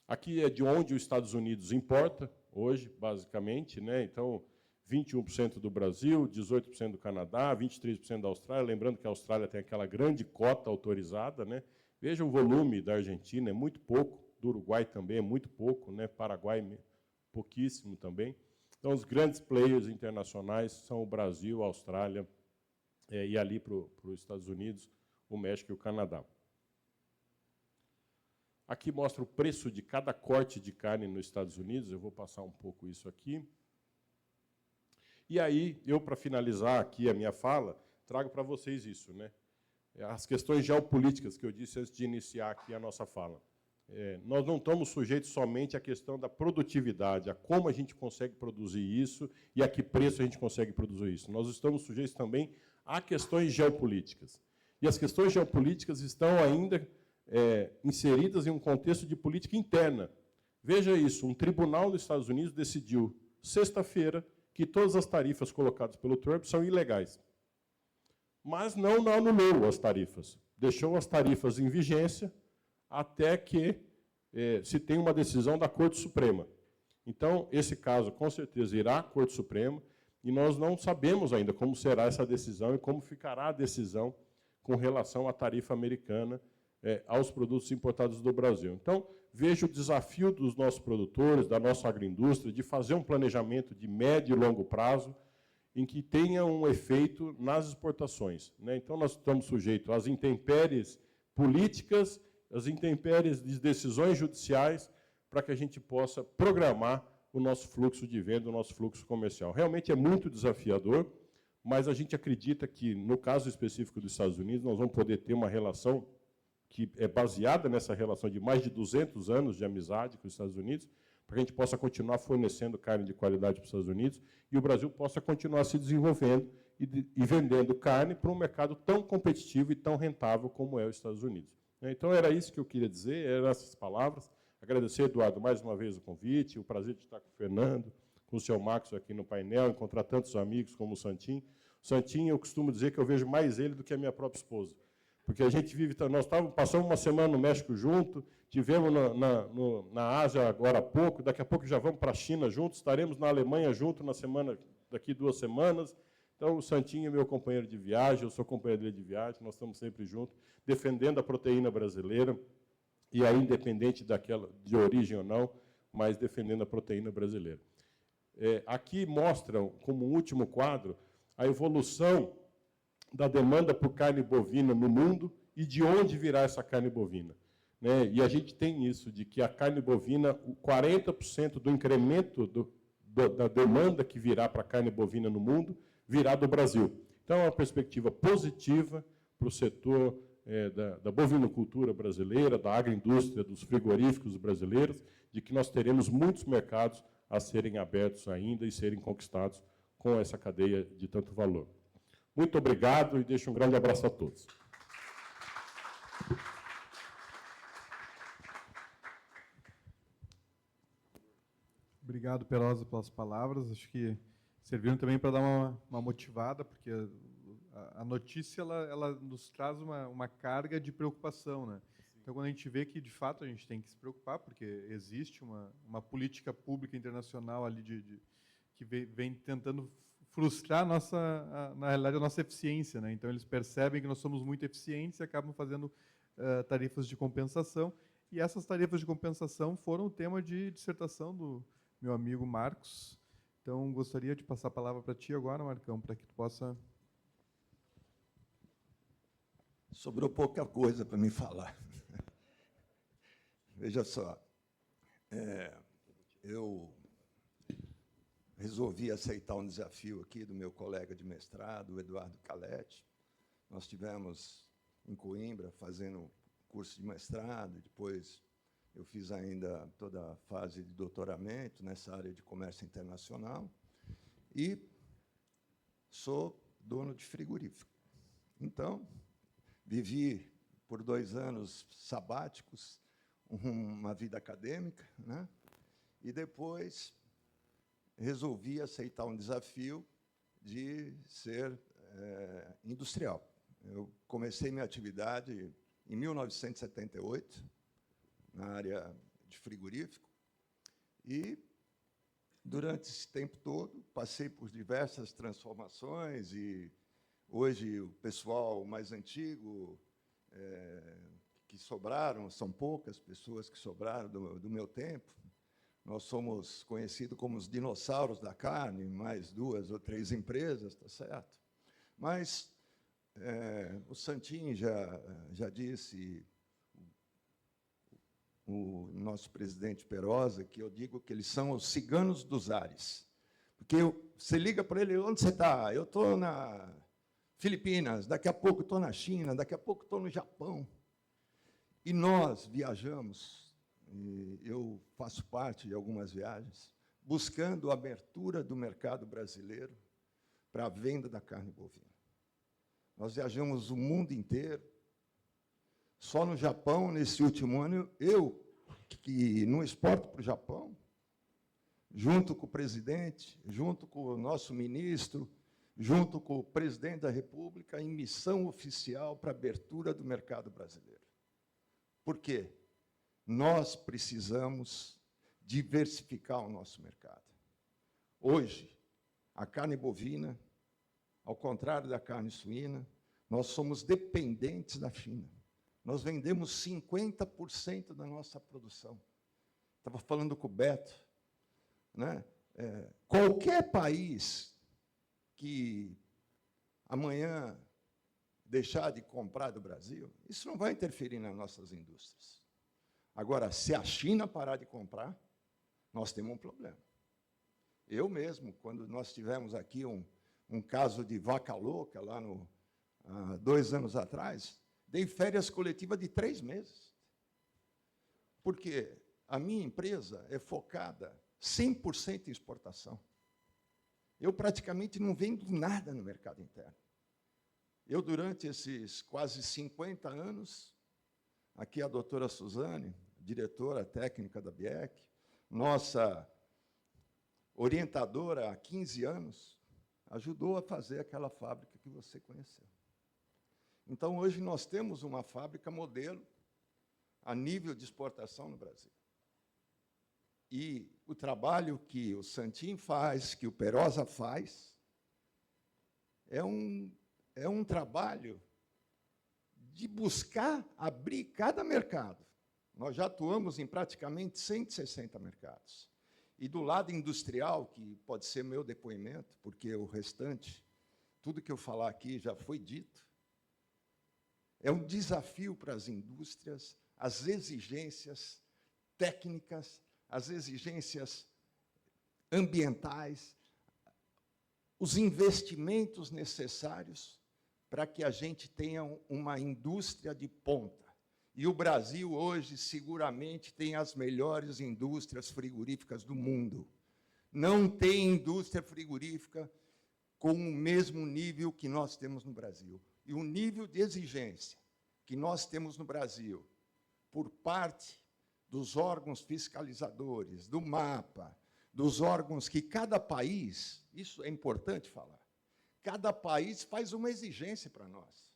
Aqui é de onde os Estados Unidos importa, hoje, basicamente. Né? Então, 21% do Brasil, 18% do Canadá, 23% da Austrália. Lembrando que a Austrália tem aquela grande cota autorizada. Né? Veja o volume da Argentina, é muito pouco. Do Uruguai também é muito pouco. Né? Paraguai, pouquíssimo também. Então, os grandes players internacionais são o Brasil, a Austrália, e ali para os Estados Unidos, o México e o Canadá. Aqui mostra o preço de cada corte de carne nos Estados Unidos. Eu vou passar um pouco isso aqui. E aí, eu, para finalizar aqui a minha fala, trago para vocês isso. Né? As questões geopolíticas que eu disse antes de iniciar aqui a nossa fala. Nós não estamos sujeitos somente à questão da produtividade, a como a gente consegue produzir isso e a que preço a gente consegue produzir isso. Nós estamos sujeitos também a questões geopolíticas. E as questões geopolíticas estão ainda inseridas em um contexto de política interna. Veja isso, um tribunal dos Estados Unidos decidiu, sexta-feira, que todas as tarifas colocadas pelo Trump são ilegais. Mas não anulou as tarifas, deixou as tarifas em vigência até que se tenha uma decisão da Corte Suprema. Então, esse caso, com certeza, irá à Corte Suprema, e nós não sabemos ainda como será essa decisão e como ficará a decisão com relação à tarifa americana aos produtos importados do Brasil. Então, vejo o desafio dos nossos produtores, da nossa agroindústria, de fazer um planejamento de médio e longo prazo em que tenha um efeito nas exportações. Né? Então, nós estamos sujeitos às intempéries políticas, às intempéries de decisões judiciais, para que a gente possa programar o nosso fluxo de venda, o nosso fluxo comercial. Realmente é muito desafiador, mas a gente acredita que, no caso específico dos Estados Unidos, nós vamos poder ter uma relação que é baseada nessa relação de mais de 200 anos de amizade com os Estados Unidos, para que a gente possa continuar fornecendo carne de qualidade para os Estados Unidos e o Brasil possa continuar se desenvolvendo e vendendo carne para um mercado tão competitivo e tão rentável como é os Estados Unidos. Então, era isso que eu queria dizer, eram essas palavras. Agradecer, Eduardo, mais uma vez o convite, o prazer de estar com o Fernando, com o seu Max aqui no painel, encontrar tantos amigos como o Santinho. O Santinho, eu costumo dizer que eu vejo mais ele do que a minha própria esposa. Porque a gente vive, nós passamos uma semana no México junto, tivemos na Ásia agora há pouco, daqui a pouco já vamos para a China juntos, estaremos na Alemanha junto daqui 2 semanas. Então, o Santinho é meu companheiro de viagem, eu sou companheiro dele de viagem, nós estamos sempre juntos, defendendo a proteína brasileira, e aí, independente daquela de origem ou não, mas defendendo a proteína brasileira. Aqui mostram, como último quadro, a evolução da demanda por carne bovina no mundo e de onde virá essa carne bovina. E a gente tem isso, de que a carne bovina, 40% do incremento da demanda que virá para a carne bovina no mundo, virá do Brasil. Então, é uma perspectiva positiva para o setor da bovinocultura brasileira, da agroindústria, dos frigoríficos brasileiros, de que nós teremos muitos mercados a serem abertos ainda e serem conquistados com essa cadeia de tanto valor. Muito obrigado e deixo um grande abraço a todos. Obrigado, Perosa, pelas palavras. Acho que serviram também para dar uma motivada, porque a notícia ela nos traz uma carga de preocupação, né? Então, quando a gente vê que, de fato, a gente tem que se preocupar, porque existe uma política pública internacional ali que vem tentando frustrar na realidade, a nossa eficiência, né? Então, eles percebem que nós somos muito eficientes e acabam fazendo tarifas de compensação. E essas tarifas de compensação foram o tema de dissertação do meu amigo Marcos. Então, gostaria de passar a palavra para ti agora, Marcão, para que tu possa... Sobrou pouca coisa para me falar. Veja só, eu resolvi aceitar um desafio aqui do meu colega de mestrado, o Eduardo Calete. Nós tivemos em Coimbra fazendo curso de mestrado, depois eu fiz ainda toda a fase de doutoramento nessa área de comércio internacional e sou dono de frigorífico. Então, vivi por 2 anos sabáticos, uma vida acadêmica, né? E depois resolvi aceitar um desafio de ser industrial. Eu comecei minha atividade em 1978, na área de frigorífico, e, durante esse tempo todo, passei por diversas transformações, e hoje o pessoal mais antigo que sobraram, são poucas pessoas que sobraram do meu tempo, nós somos conhecidos como os dinossauros da carne, mais 2 ou 3 empresas, tá certo? Mas o Santinho já disse, o nosso presidente Perosa, que eu digo que eles são os ciganos dos ares. Porque você liga para ele, onde você está? Eu estou na Filipinas, daqui a pouco estou na China, daqui a pouco estou no Japão. E nós viajamos, e eu faço parte de algumas viagens, buscando a abertura do mercado brasileiro para a venda da carne bovina. Nós viajamos o mundo inteiro. Só no Japão, nesse último ano, eu, que não exporto para o Japão, junto com o presidente, junto com o nosso ministro, junto com o presidente da República, em missão oficial para a abertura do mercado brasileiro. Por quê? Nós precisamos diversificar o nosso mercado. Hoje, a carne bovina, ao contrário da carne suína, nós somos dependentes da China. Nós vendemos 50% da nossa produção. Estava falando com o Beto, né? Qualquer país que amanhã deixar de comprar do Brasil, isso não vai interferir nas nossas indústrias. Agora, se a China parar de comprar, nós temos um problema. Eu mesmo, quando nós tivemos aqui um caso de vaca louca, há 2 anos atrás, Dei férias coletivas de 3 meses. Porque a minha empresa é focada 100% em exportação. Eu praticamente não vendo nada no mercado interno. Eu, durante esses quase 50 anos, aqui a doutora Suzane, diretora técnica da BIEC, nossa orientadora há 15 anos, ajudou a fazer aquela fábrica que você conheceu. Então, hoje, nós temos uma fábrica modelo a nível de exportação no Brasil. E o trabalho que o Santin faz, que o Perosa faz, é um trabalho de buscar abrir cada mercado. Nós já atuamos em praticamente 160 mercados. E do lado industrial, que pode ser meu depoimento, porque o restante, tudo que eu falar aqui já foi dito, é um desafio para as indústrias, as exigências técnicas, as exigências ambientais, os investimentos necessários para que a gente tenha uma indústria de ponta. E o Brasil, hoje, seguramente, tem as melhores indústrias frigoríficas do mundo. Não tem indústria frigorífica com o mesmo nível que nós temos no Brasil. E o nível de exigência que nós temos no Brasil, por parte dos órgãos fiscalizadores, do MAPA, dos órgãos que cada país, isso é importante falar, cada país faz uma exigência para nós.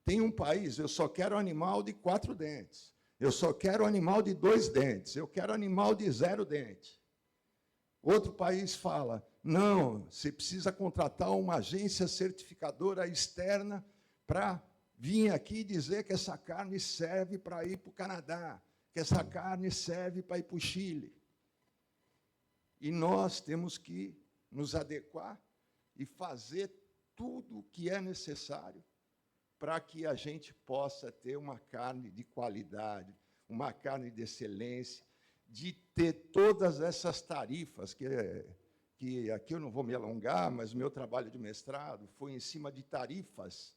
Tem um país, eu só quero animal de 4 dentes, eu só quero animal de 2 dentes, eu quero animal de 0 dente. Outro país fala, não, você precisa contratar uma agência certificadora externa para vir aqui dizer que essa carne serve para ir para o Canadá, que essa carne serve para ir para o Chile. E nós temos que nos adequar e fazer tudo o que é necessário para que a gente possa ter uma carne de qualidade, uma carne de excelência, de ter todas essas tarifas, que aqui eu não vou me alongar, mas o meu trabalho de mestrado foi em cima de tarifas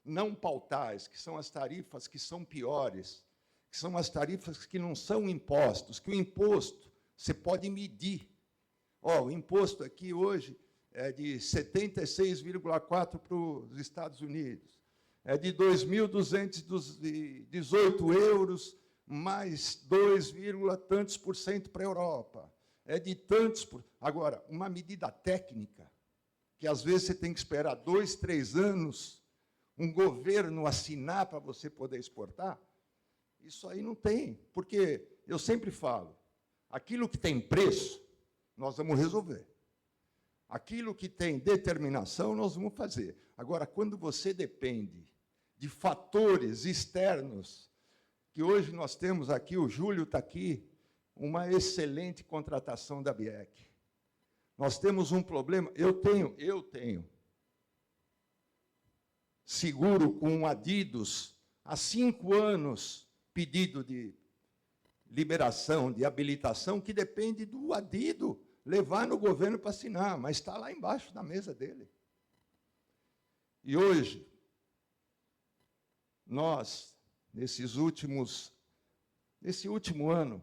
não pautais, que são as tarifas que são piores, que são as tarifas que não são impostos, que o imposto você pode medir. O imposto aqui hoje é de 76,4 para os Estados Unidos, é de 2.218 euros, mais 2, tantos por cento para a Europa. É de tantos por... Agora, uma medida técnica, que às vezes você tem que esperar 2, 3 anos, um governo assinar para você poder exportar, isso aí não tem. Porque, eu sempre falo, aquilo que tem preço, nós vamos resolver. Aquilo que tem determinação, nós vamos fazer. Agora, quando você depende de fatores externos, que hoje nós temos aqui, o Júlio está aqui, uma excelente contratação da BIEC. Nós temos um problema, eu tenho seguro com o Adidos, há 5 anos, pedido de liberação, de habilitação, que depende do Adido levar no governo para assinar, mas está lá embaixo da mesa dele. E hoje, nós, nesse último ano,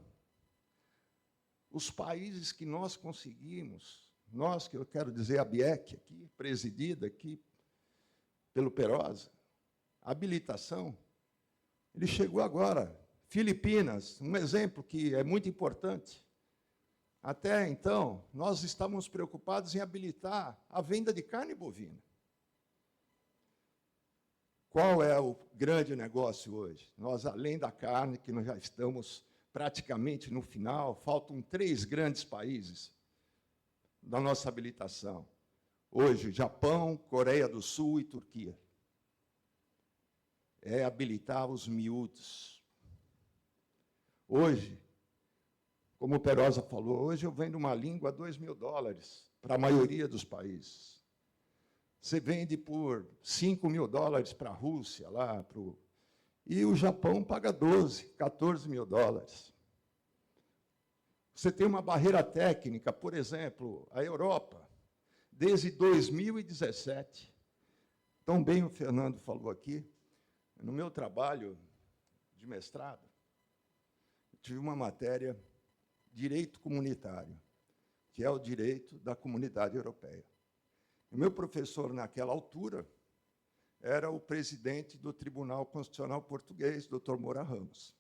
os países que nós conseguimos, nós, que eu quero dizer a BIEC aqui, presidida aqui pelo Perosa, a habilitação, ele chegou agora. Filipinas, um exemplo que é muito importante. Até então, nós estávamos preocupados em habilitar a venda de carne bovina. Qual é o grande negócio hoje? Nós, além da carne, que nós já estamos praticamente no final, faltam 3 grandes países da nossa habilitação. Hoje, Japão, Coreia do Sul e Turquia. É habilitar os miúdos. Hoje, como o Perosa falou, hoje eu vendo uma língua a $2.000 para a maioria dos países. Você vende por $5.000 para a Rússia, lá para o... E o Japão paga 12, $14.000. Você tem uma barreira técnica, por exemplo, a Europa, desde 2017, tão bem o Fernando falou aqui, no meu trabalho de mestrado, eu tive uma matéria, Direito Comunitário, que é o direito da Comunidade Europeia. O meu professor, naquela altura, era o presidente do Tribunal Constitucional Português, Dr. Moura Ramos.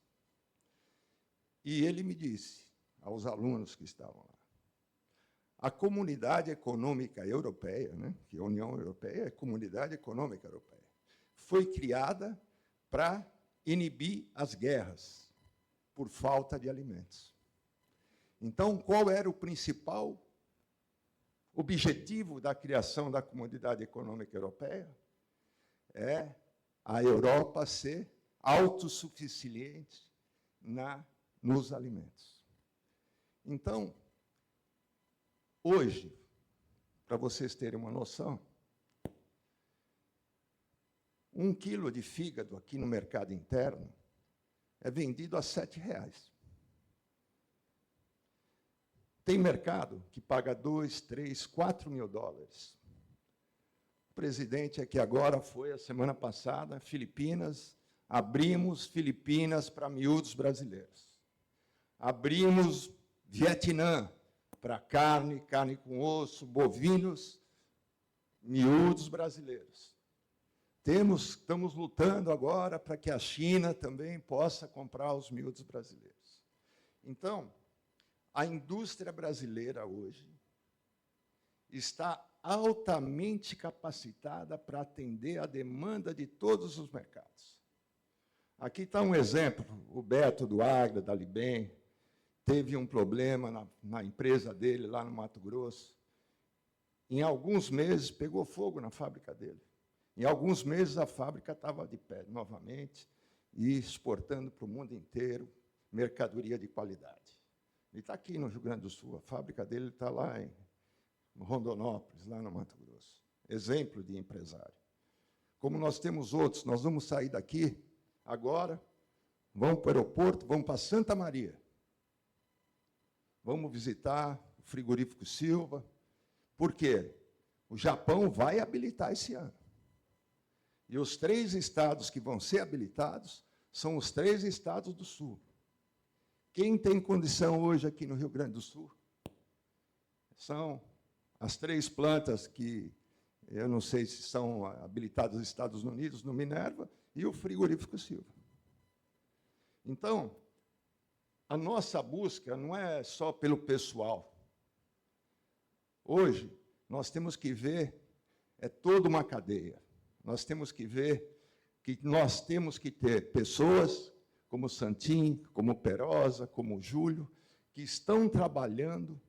E ele me disse, aos alunos que estavam lá, a Comunidade Econômica Europeia, né, que a União Europeia é a Comunidade Econômica Europeia, foi criada para inibir as guerras por falta de alimentos. Então, qual era o principal objetivo da criação da Comunidade Econômica Europeia? É a Europa ser autossuficiente nos alimentos. Então, hoje, para vocês terem uma noção, 1 quilo de fígado aqui no mercado interno é vendido a R$7. Tem mercado que paga 2, 3, 4 mil dólares. O presidente aqui agora foi, a semana passada, Filipinas, abrimos Filipinas para miúdos brasileiros. Abrimos Vietnã para carne, carne com osso, bovinos, miúdos brasileiros. Estamos lutando agora para que a China também possa comprar os miúdos brasileiros. Então, a indústria brasileira hoje está altamente capacitada para atender a demanda de todos os mercados. Aqui está um exemplo, o Beto do Agra, da Libem, teve um problema na empresa dele, lá no Mato Grosso. Em alguns meses, pegou fogo na fábrica dele. Em alguns meses, a fábrica estava de pé novamente e exportando para o mundo inteiro mercadoria de qualidade. Ele está aqui no Rio Grande do Sul, a fábrica dele está lá em Rondonópolis, lá no Mato Grosso. Exemplo de empresário. Como nós temos outros, nós vamos sair daqui agora, vamos para o aeroporto, vamos para Santa Maria. Vamos visitar o frigorífico Silva. Por quê? O Japão vai habilitar esse ano. E os 3 estados que vão ser habilitados são os 3 estados do Sul. Quem tem condição hoje aqui no Rio Grande do Sul? São as 3 plantas que, eu não sei se são habilitadas nos Estados Unidos, no Minerva, e o frigorífico Silva. Então, a nossa busca não é só pelo pessoal. Hoje, nós temos que ver, é toda uma cadeia. Nós temos que ver que nós temos que ter pessoas como Santim, como Perosa, como Júlio, que estão trabalhando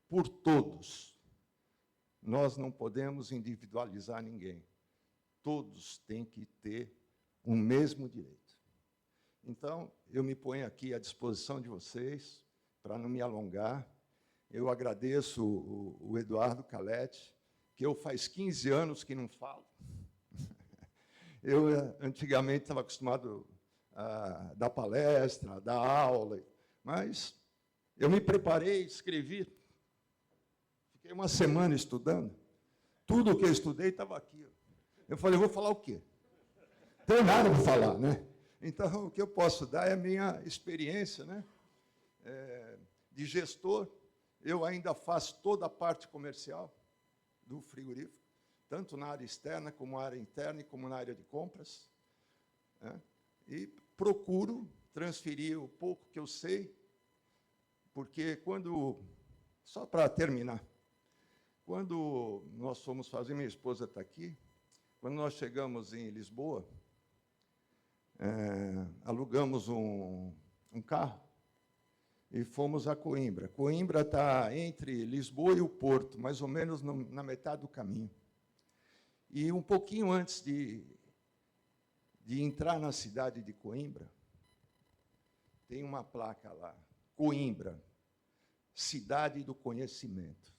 por todos. Nós não podemos individualizar ninguém. Todos têm que ter o mesmo direito. Então, eu me ponho aqui à disposição de vocês, para não me alongar. Eu agradeço o Eduardo Calete, que eu faz 15 anos que não falo. Eu, antigamente, estava acostumado a dar palestra, a dar aula, mas eu me preparei, escrevi. Fiquei uma semana estudando. Tudo o que eu estudei estava aqui. Eu falei, vou falar o quê? Não tem nada para falar, né? Então, o que eu posso dar é a minha experiência, né? De gestor. Eu ainda faço toda a parte comercial do frigorífico, tanto na área externa, como na área interna, e como na área de compras. Né? E procuro transferir o pouco que eu sei, porque quando, só para terminar, quando nós fomos fazer, minha esposa está aqui, quando nós chegamos em Lisboa, alugamos um carro e fomos a Coimbra. Coimbra está entre Lisboa e o Porto, mais ou menos na metade do caminho. E um pouquinho antes de entrar na cidade de Coimbra, tem uma placa lá, Coimbra, Cidade do Conhecimento.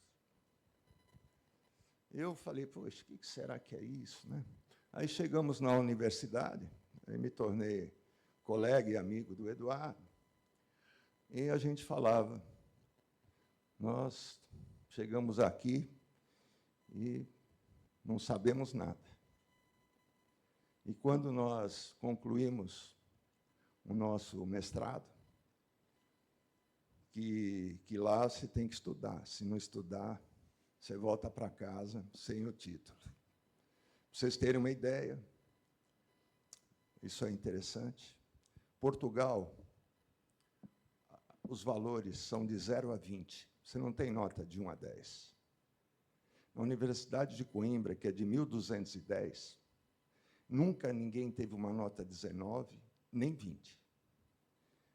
Eu falei, poxa, o que será que é isso, né? Aí chegamos na universidade, aí me tornei colega e amigo do Eduardo, e a gente falava, nós chegamos aqui e não sabemos nada. E quando nós concluímos o nosso mestrado, que lá você tem que estudar. Se não estudar, você volta para casa sem o título. Para vocês terem uma ideia, isso é interessante. Portugal, os valores são de 0 a 20. Você não tem nota de 1 a 10. Na Universidade de Coimbra, que é de 1210, nunca ninguém teve uma nota 19, nem 20.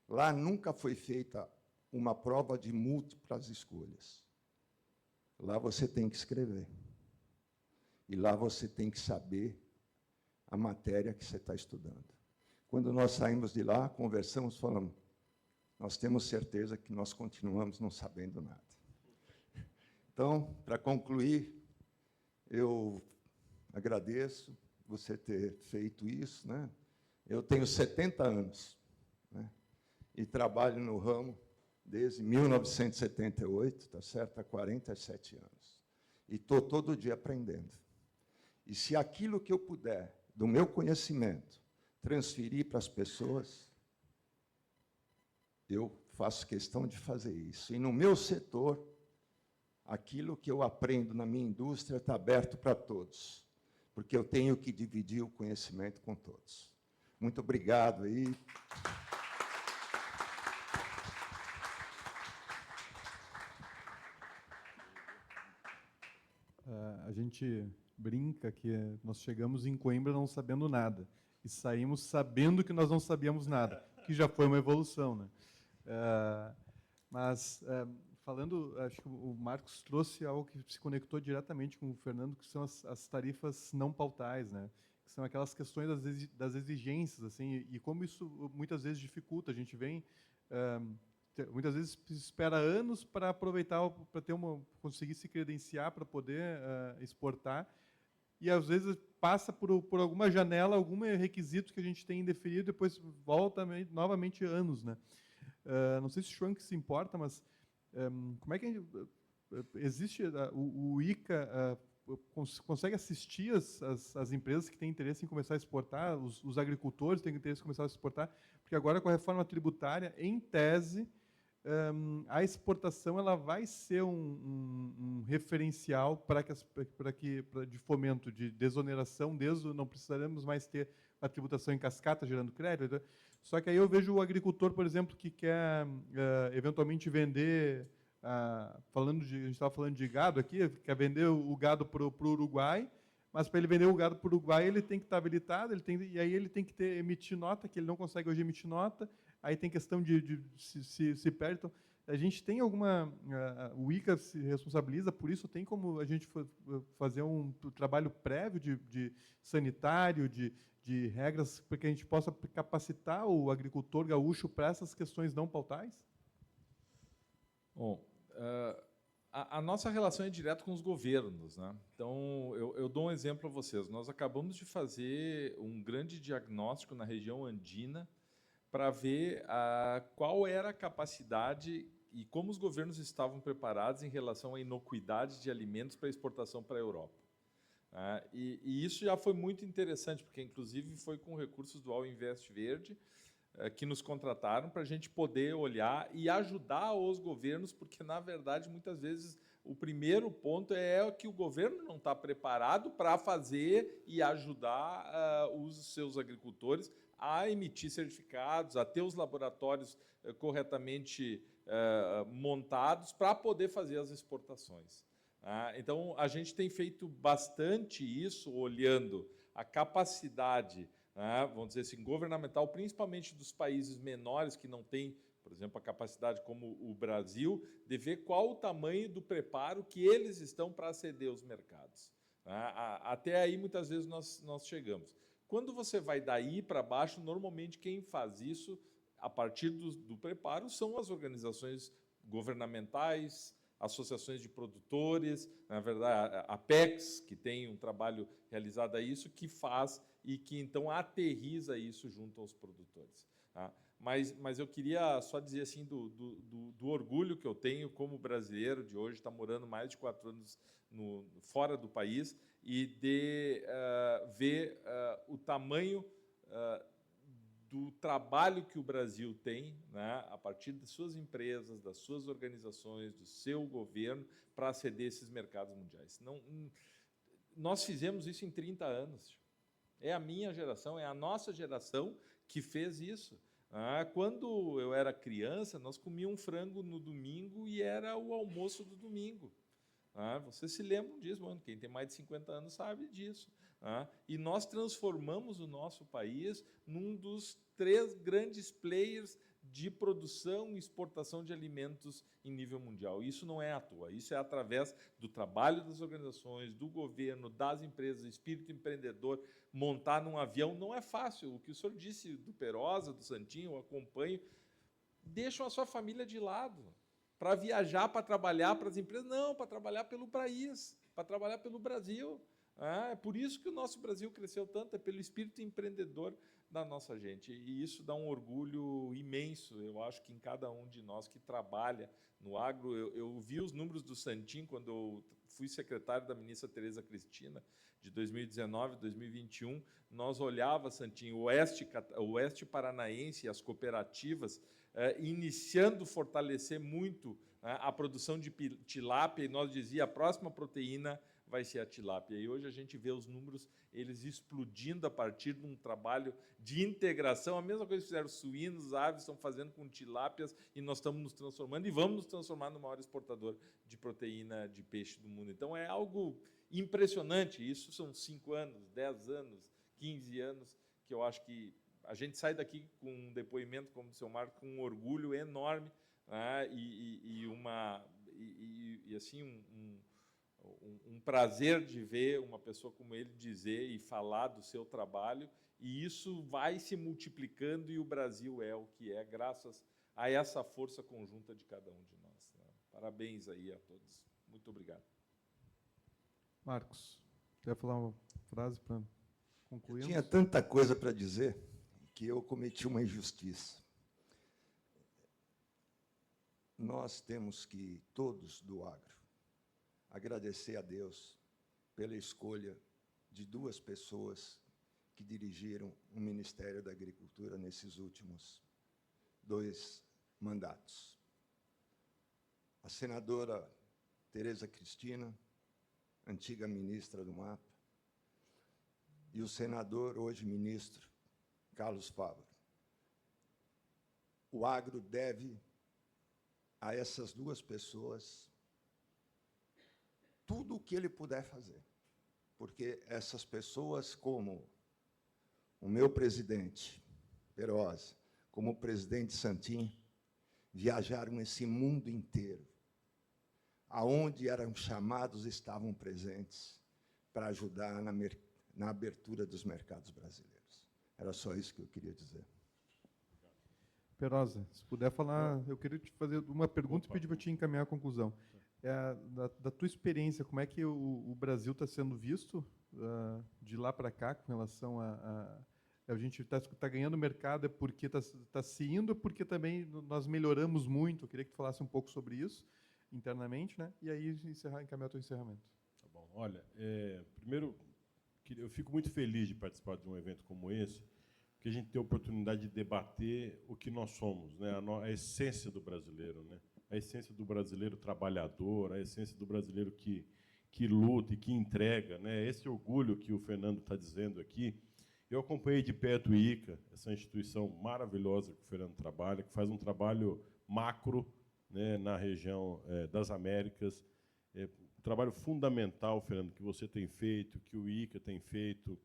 Lá nunca foi feita uma prova de múltiplas escolhas. Lá você tem que escrever. E lá você tem que saber a matéria que você está estudando. Quando nós saímos de lá, conversamos, falamos, nós temos certeza que nós continuamos não sabendo nada. Então, para concluir, eu agradeço você ter feito isso, né? Eu tenho 70 anos, né? E trabalho no ramo desde 1978, tá certo? Há 47 anos. E estou todo dia aprendendo. E se aquilo que eu puder, do meu conhecimento, transferir para as pessoas, eu faço questão de fazer isso. E no meu setor, aquilo que eu aprendo na minha indústria está aberto para todos, porque eu tenho que dividir o conhecimento com todos. Muito obrigado aí. A gente brinca que nós chegamos em Coimbra não sabendo nada e saímos sabendo que nós não sabíamos nada, que já foi uma evolução, né? Falando, acho que o Marcos trouxe algo que se conectou diretamente com o Fernando, que são as tarifas não pautais, né? Que são aquelas questões das exigências, assim, e como isso muitas vezes dificulta. A gente vem, muitas vezes espera anos para aproveitar, para conseguir se credenciar, para poder exportar, e às vezes passa por alguma janela, algum requisito que a gente tem indefinido, depois volta novamente anos, né? Não sei se o Schwank se importa, mas como é que existe o ICA consegue assistir as empresas que têm interesse em começar a exportar, os agricultores têm interesse em começar a exportar, porque agora com a reforma tributária, em tese, a exportação ela vai ser um referencial de fomento, de desoneração, não precisaremos mais ter a tributação em cascata gerando crédito. Só que aí eu vejo o agricultor, por exemplo, que quer eventualmente vender, a gente estava falando de gado aqui, quer vender o gado para o Uruguai, mas para ele vender o gado para o Uruguai, ele tem que estar habilitado, e aí ele tem que emitir nota, que ele não consegue hoje emitir nota, aí tem questão de se perde. Então, a gente tem alguma... o ICA se responsabiliza por isso, tem como a gente fazer um trabalho prévio de sanitário, de regras, para que a gente possa capacitar o agricultor gaúcho para essas questões não pautais? Bom, a nossa relação é direta com os governos, né? Então, eu dou um exemplo a vocês. Nós acabamos de fazer um grande diagnóstico na região andina para ver qual era a capacidade e como os governos estavam preparados em relação à inocuidade de alimentos para exportação para a Europa. E isso já foi muito interessante, porque, inclusive, foi com recursos do All Invest Verde que nos contrataram para a gente poder olhar e ajudar os governos, porque, na verdade, muitas vezes, o primeiro ponto é que o governo não está preparado para fazer e ajudar os seus agricultores a emitir certificados, a ter os laboratórios corretamente montados para poder fazer as exportações. Então, a gente tem feito bastante isso, olhando a capacidade, vamos dizer assim, governamental, principalmente dos países menores que não têm, por exemplo, a capacidade como o Brasil, de ver qual o tamanho do preparo que eles estão para aceder aos mercados. Até aí, muitas vezes, nós chegamos. Quando você vai daí para baixo, normalmente quem faz isso, a partir do preparo, são as organizações governamentais, associações de produtores, na verdade, a Apex, que tem um trabalho realizado a isso, que faz e que, então, aterriza isso junto aos produtores. Mas eu queria só dizer assim do orgulho que eu tenho como brasileiro de hoje, estar morando mais de 4 anos fora do país e de ver o tamanho do trabalho que o Brasil tem, né, a partir de suas empresas, das suas organizações, do seu governo, para aceder a esses mercados mundiais. Nós fizemos isso em 30 anos. É a minha geração, é a nossa geração que fez isso. Quando eu era criança, nós comíamos um frango no domingo e era o almoço do domingo. Vocês se lembram disso, mano? Quem tem mais de 50 anos sabe disso. E nós transformamos o nosso país num dos 3 grandes players de produção e exportação de alimentos em nível mundial. Isso não é à toa, isso é através do trabalho das organizações, do governo, das empresas, espírito empreendedor. Montar num avião não é fácil. O que o senhor disse do Perosa, do Santinho, eu acompanho, deixam a sua família de lado para viajar, para trabalhar para as empresas. Não, para trabalhar pelo país, para trabalhar pelo Brasil. É por isso que o nosso Brasil cresceu tanto, é pelo espírito empreendedor da nossa gente. E isso dá um orgulho imenso, eu acho, que em cada um de nós que trabalha no agro. Eu vi os números do Santim quando eu fui secretário da ministra Tereza Cristina, de 2019 a 2021. Nós olhava, Santim, o oeste paranaense e as cooperativas iniciando a fortalecer muito a produção de tilápia, e nós dizia, a próxima proteína vai ser a tilápia. E hoje a gente vê os números, eles explodindo a partir de um trabalho de integração. A mesma coisa que fizeram suínos, aves, estão fazendo com tilápias, e nós estamos nos transformando, e vamos nos transformar no maior exportador de proteína de peixe do mundo. Então, é algo impressionante. Isso são 5 anos, 10 anos, 15 anos, que eu acho que a gente sai daqui com um depoimento como o do seu Marco, com um orgulho enorme, né, assim, um prazer de ver uma pessoa como ele dizer e falar do seu trabalho, e isso vai se multiplicando, e o Brasil é o que é, graças a essa força conjunta de cada um de nós. Né? Parabéns aí a todos. Muito obrigado. Marcos, quer falar uma frase para concluir? Tinha tanta coisa para dizer que eu cometi uma injustiça. Nós temos que, todos do agro, agradecer a Deus pela escolha de 2 pessoas que dirigiram o Ministério da Agricultura nesses últimos 2 mandatos. A senadora Tereza Cristina, antiga ministra do MAPA, e o senador, hoje ministro, Carlos Fávaro. O agro deve a essas 2 pessoas tudo o que ele puder fazer, porque essas pessoas, como o meu presidente, Perosa, como o presidente Santim, viajaram esse mundo inteiro, aonde eram chamados, estavam presentes, para ajudar na abertura dos mercados brasileiros. Era só isso que eu queria dizer. Perosa, se puder falar, eu queria te fazer uma pergunta e pedir para te encaminhar a conclusão. Da tua experiência, como é que o Brasil está sendo visto de lá para cá com relação a gente está ganhando mercado, é porque está se indo, porque também nós melhoramos muito. Eu queria que tu falasse um pouco sobre isso internamente, né? E aí encaminhar o teu encerramento. Tá bom. Olha, primeiro, eu fico muito feliz de participar de um evento como esse, porque a gente tem a oportunidade de debater o que nós somos, né? A essência do brasileiro, né? A essência do brasileiro trabalhador, a essência do brasileiro que luta e que entrega, né? Esse orgulho que o Fernando está dizendo aqui. Eu acompanhei de perto o ICA, essa instituição maravilhosa que o Fernando trabalha, que faz um trabalho macro, né, na região das Américas. Um trabalho fundamental, Fernando, que você tem feito, que o ICA tem feito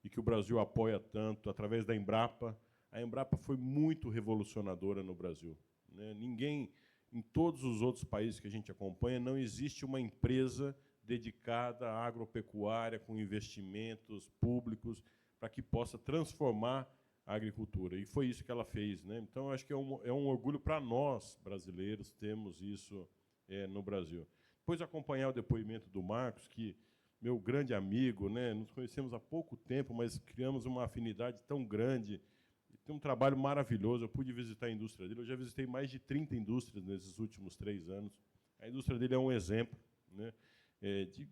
e que o Brasil apoia tanto, através da Embrapa. A Embrapa foi muito revolucionadora no Brasil, né? Ninguém, em todos os outros países que a gente acompanha, não existe uma empresa dedicada à agropecuária, com investimentos públicos, para que possa transformar a agricultura. E foi isso que ela fez, né? Então, eu acho que é um orgulho para nós, brasileiros, termos isso no Brasil. Depois, acompanhar o depoimento do Marcos, que meu grande amigo, né? Nos conhecemos há pouco tempo, mas criamos uma afinidade tão grande. Tem um trabalho maravilhoso. Eu pude visitar a indústria dele. Eu já visitei mais de 30 indústrias nesses últimos 3 anos. A indústria dele é um exemplo, né?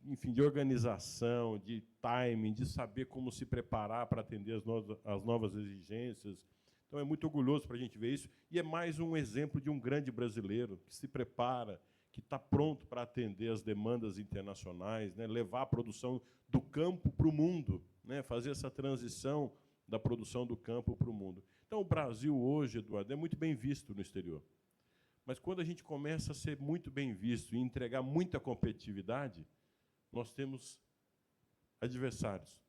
enfim, de organização, de timing, de saber como se preparar para atender as novas exigências. Então, é muito orgulhoso para a gente ver isso. E é mais um exemplo de um grande brasileiro que se prepara, que está pronto para atender as demandas internacionais, né, levar a produção do campo para o mundo, né, fazer essa transição da produção do campo para o mundo. Então, o Brasil hoje, Eduardo, é muito bem visto no exterior. Mas, quando a gente começa a ser muito bem visto e entregar muita competitividade, nós temos adversários,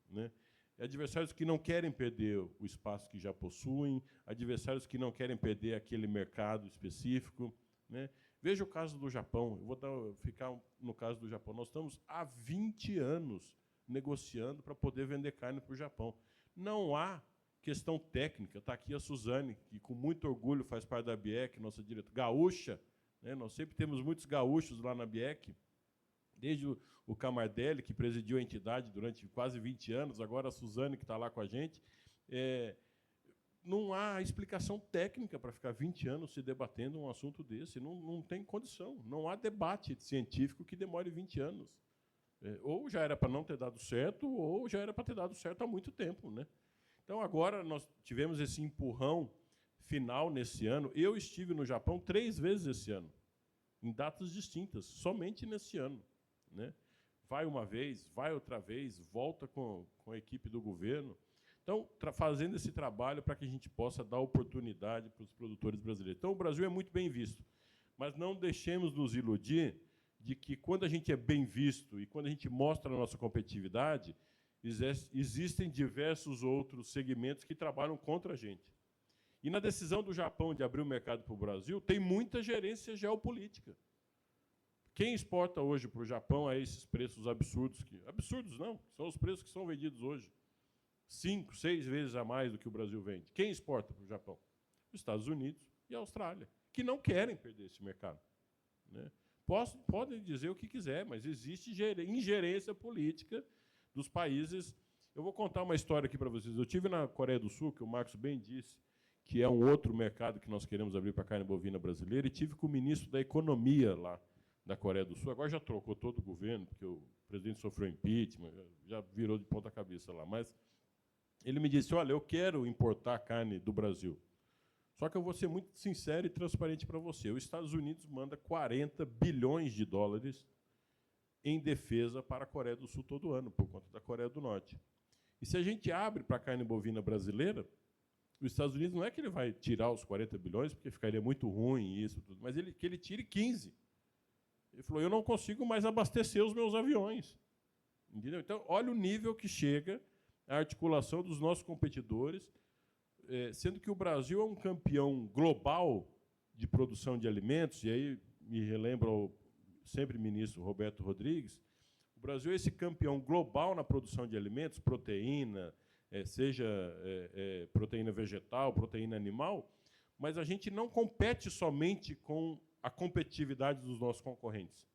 né? Adversários que não querem perder o espaço que já possuem, adversários que não querem perder aquele mercado específico, né? Veja o caso do Japão. Eu vou ficar no caso do Japão. Nós estamos há 20 anos negociando para poder vender carne para o Japão. Não há questão técnica. Está aqui a Suzane, que com muito orgulho faz parte da BIEC, nossa diretora gaúcha, né? Nós sempre temos muitos gaúchos lá na BIEC, desde o Camardelli, que presidiu a entidade durante quase 20 anos, agora a Suzane, que está lá com a gente. Não há explicação técnica para ficar 20 anos se debatendo um assunto desse. Não tem condição. Não há debate científico que demore 20 anos. Ou já era para não ter dado certo, ou já era para ter dado certo há muito tempo, né? Então, agora, nós tivemos esse empurrão final nesse ano. Eu estive no Japão 3 vezes esse ano, em datas distintas, somente nesse ano, né? Vai uma vez, vai outra vez, volta com a equipe do governo. Então, fazendo esse trabalho para que a gente possa dar oportunidade para os produtores brasileiros. Então, o Brasil é muito bem visto, mas não deixemos nos iludir de que, quando a gente é bem visto e quando a gente mostra a nossa competitividade, existem diversos outros segmentos que trabalham contra a gente. E, na decisão do Japão de abrir o mercado para o Brasil, tem muita gerência geopolítica. Quem exporta hoje para o Japão a esses preços absurdos? Absurdos não, são os preços que são vendidos hoje. 5, 6 vezes a mais do que o Brasil vende. Quem exporta para o Japão? Os Estados Unidos e a Austrália, que não querem perder esse mercado, né? Podem dizer o que quiser, mas existe ingerência política dos países. Eu vou contar uma história aqui para vocês. Eu estive na Coreia do Sul, que o Marcos bem disse, que é um outro mercado que nós queremos abrir para a carne bovina brasileira, e tive com o ministro da Economia lá da Coreia do Sul. Agora já trocou todo o governo, porque o presidente sofreu impeachment, já virou de ponta cabeça lá. Mas ele me disse, olha, eu quero importar carne do Brasil, só que eu vou ser muito sincero e transparente para você. Os Estados Unidos manda 40 bilhões de dólares em defesa para a Coreia do Sul todo ano, por conta da Coreia do Norte. E se a gente abre para a carne bovina brasileira, os Estados Unidos não é que ele vai tirar os 40 bilhões, porque ficaria muito ruim isso, tudo, mas que ele tire 15. Ele falou, eu não consigo mais abastecer os meus aviões. Entendeu? Então, olha o nível que chega a articulação dos nossos competidores, sendo que o Brasil é um campeão global de produção de alimentos, e aí me relembro sempre o ministro Roberto Rodrigues, o Brasil é esse campeão global na produção de alimentos, proteína, seja proteína vegetal, proteína animal, mas a gente não compete somente com a competitividade dos nossos concorrentes.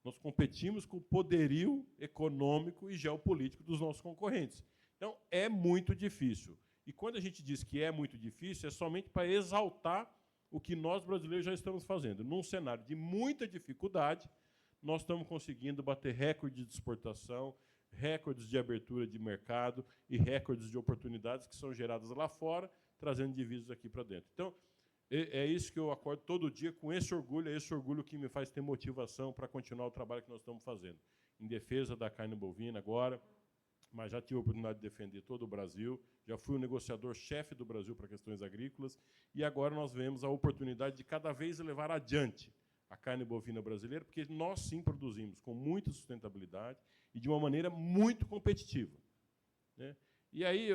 Nós competimos com o poderio econômico e geopolítico dos nossos concorrentes. Então, é muito difícil. E, quando a gente diz que é muito difícil, é somente para exaltar o que nós, brasileiros, já estamos fazendo. Num cenário de muita dificuldade, nós estamos conseguindo bater recordes de exportação, recordes de abertura de mercado e recordes de oportunidades que são geradas lá fora, trazendo divisas aqui para dentro. Então, é isso que eu acordo todo dia, com esse orgulho, é esse orgulho que me faz ter motivação para continuar o trabalho que nós estamos fazendo. Em defesa da carne bovina agora, mas já tive a oportunidade de defender todo o Brasil, já fui o negociador-chefe do Brasil para questões agrícolas, e agora nós vemos a oportunidade de cada vez levar adiante a carne bovina brasileira, porque nós sim produzimos com muita sustentabilidade e de uma maneira muito competitiva, né? E aí,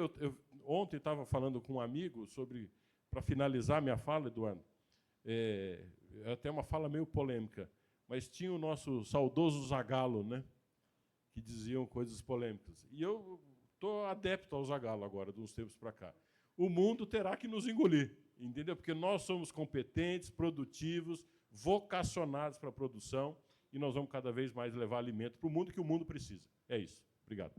ontem estava falando com um amigo sobre, para finalizar minha fala, Eduardo, até uma fala meio polêmica, mas tinha o nosso saudoso Zagallo, né, que diziam coisas polêmicas. E eu estou adepto ao Zagallo agora, de uns tempos para cá. O mundo terá que nos engolir, entendeu? Porque nós somos competentes, produtivos, vocacionados para a produção, e nós vamos cada vez mais levar alimento para o mundo que o mundo precisa. É isso. Obrigado.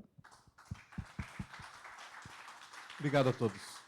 Obrigado a todos.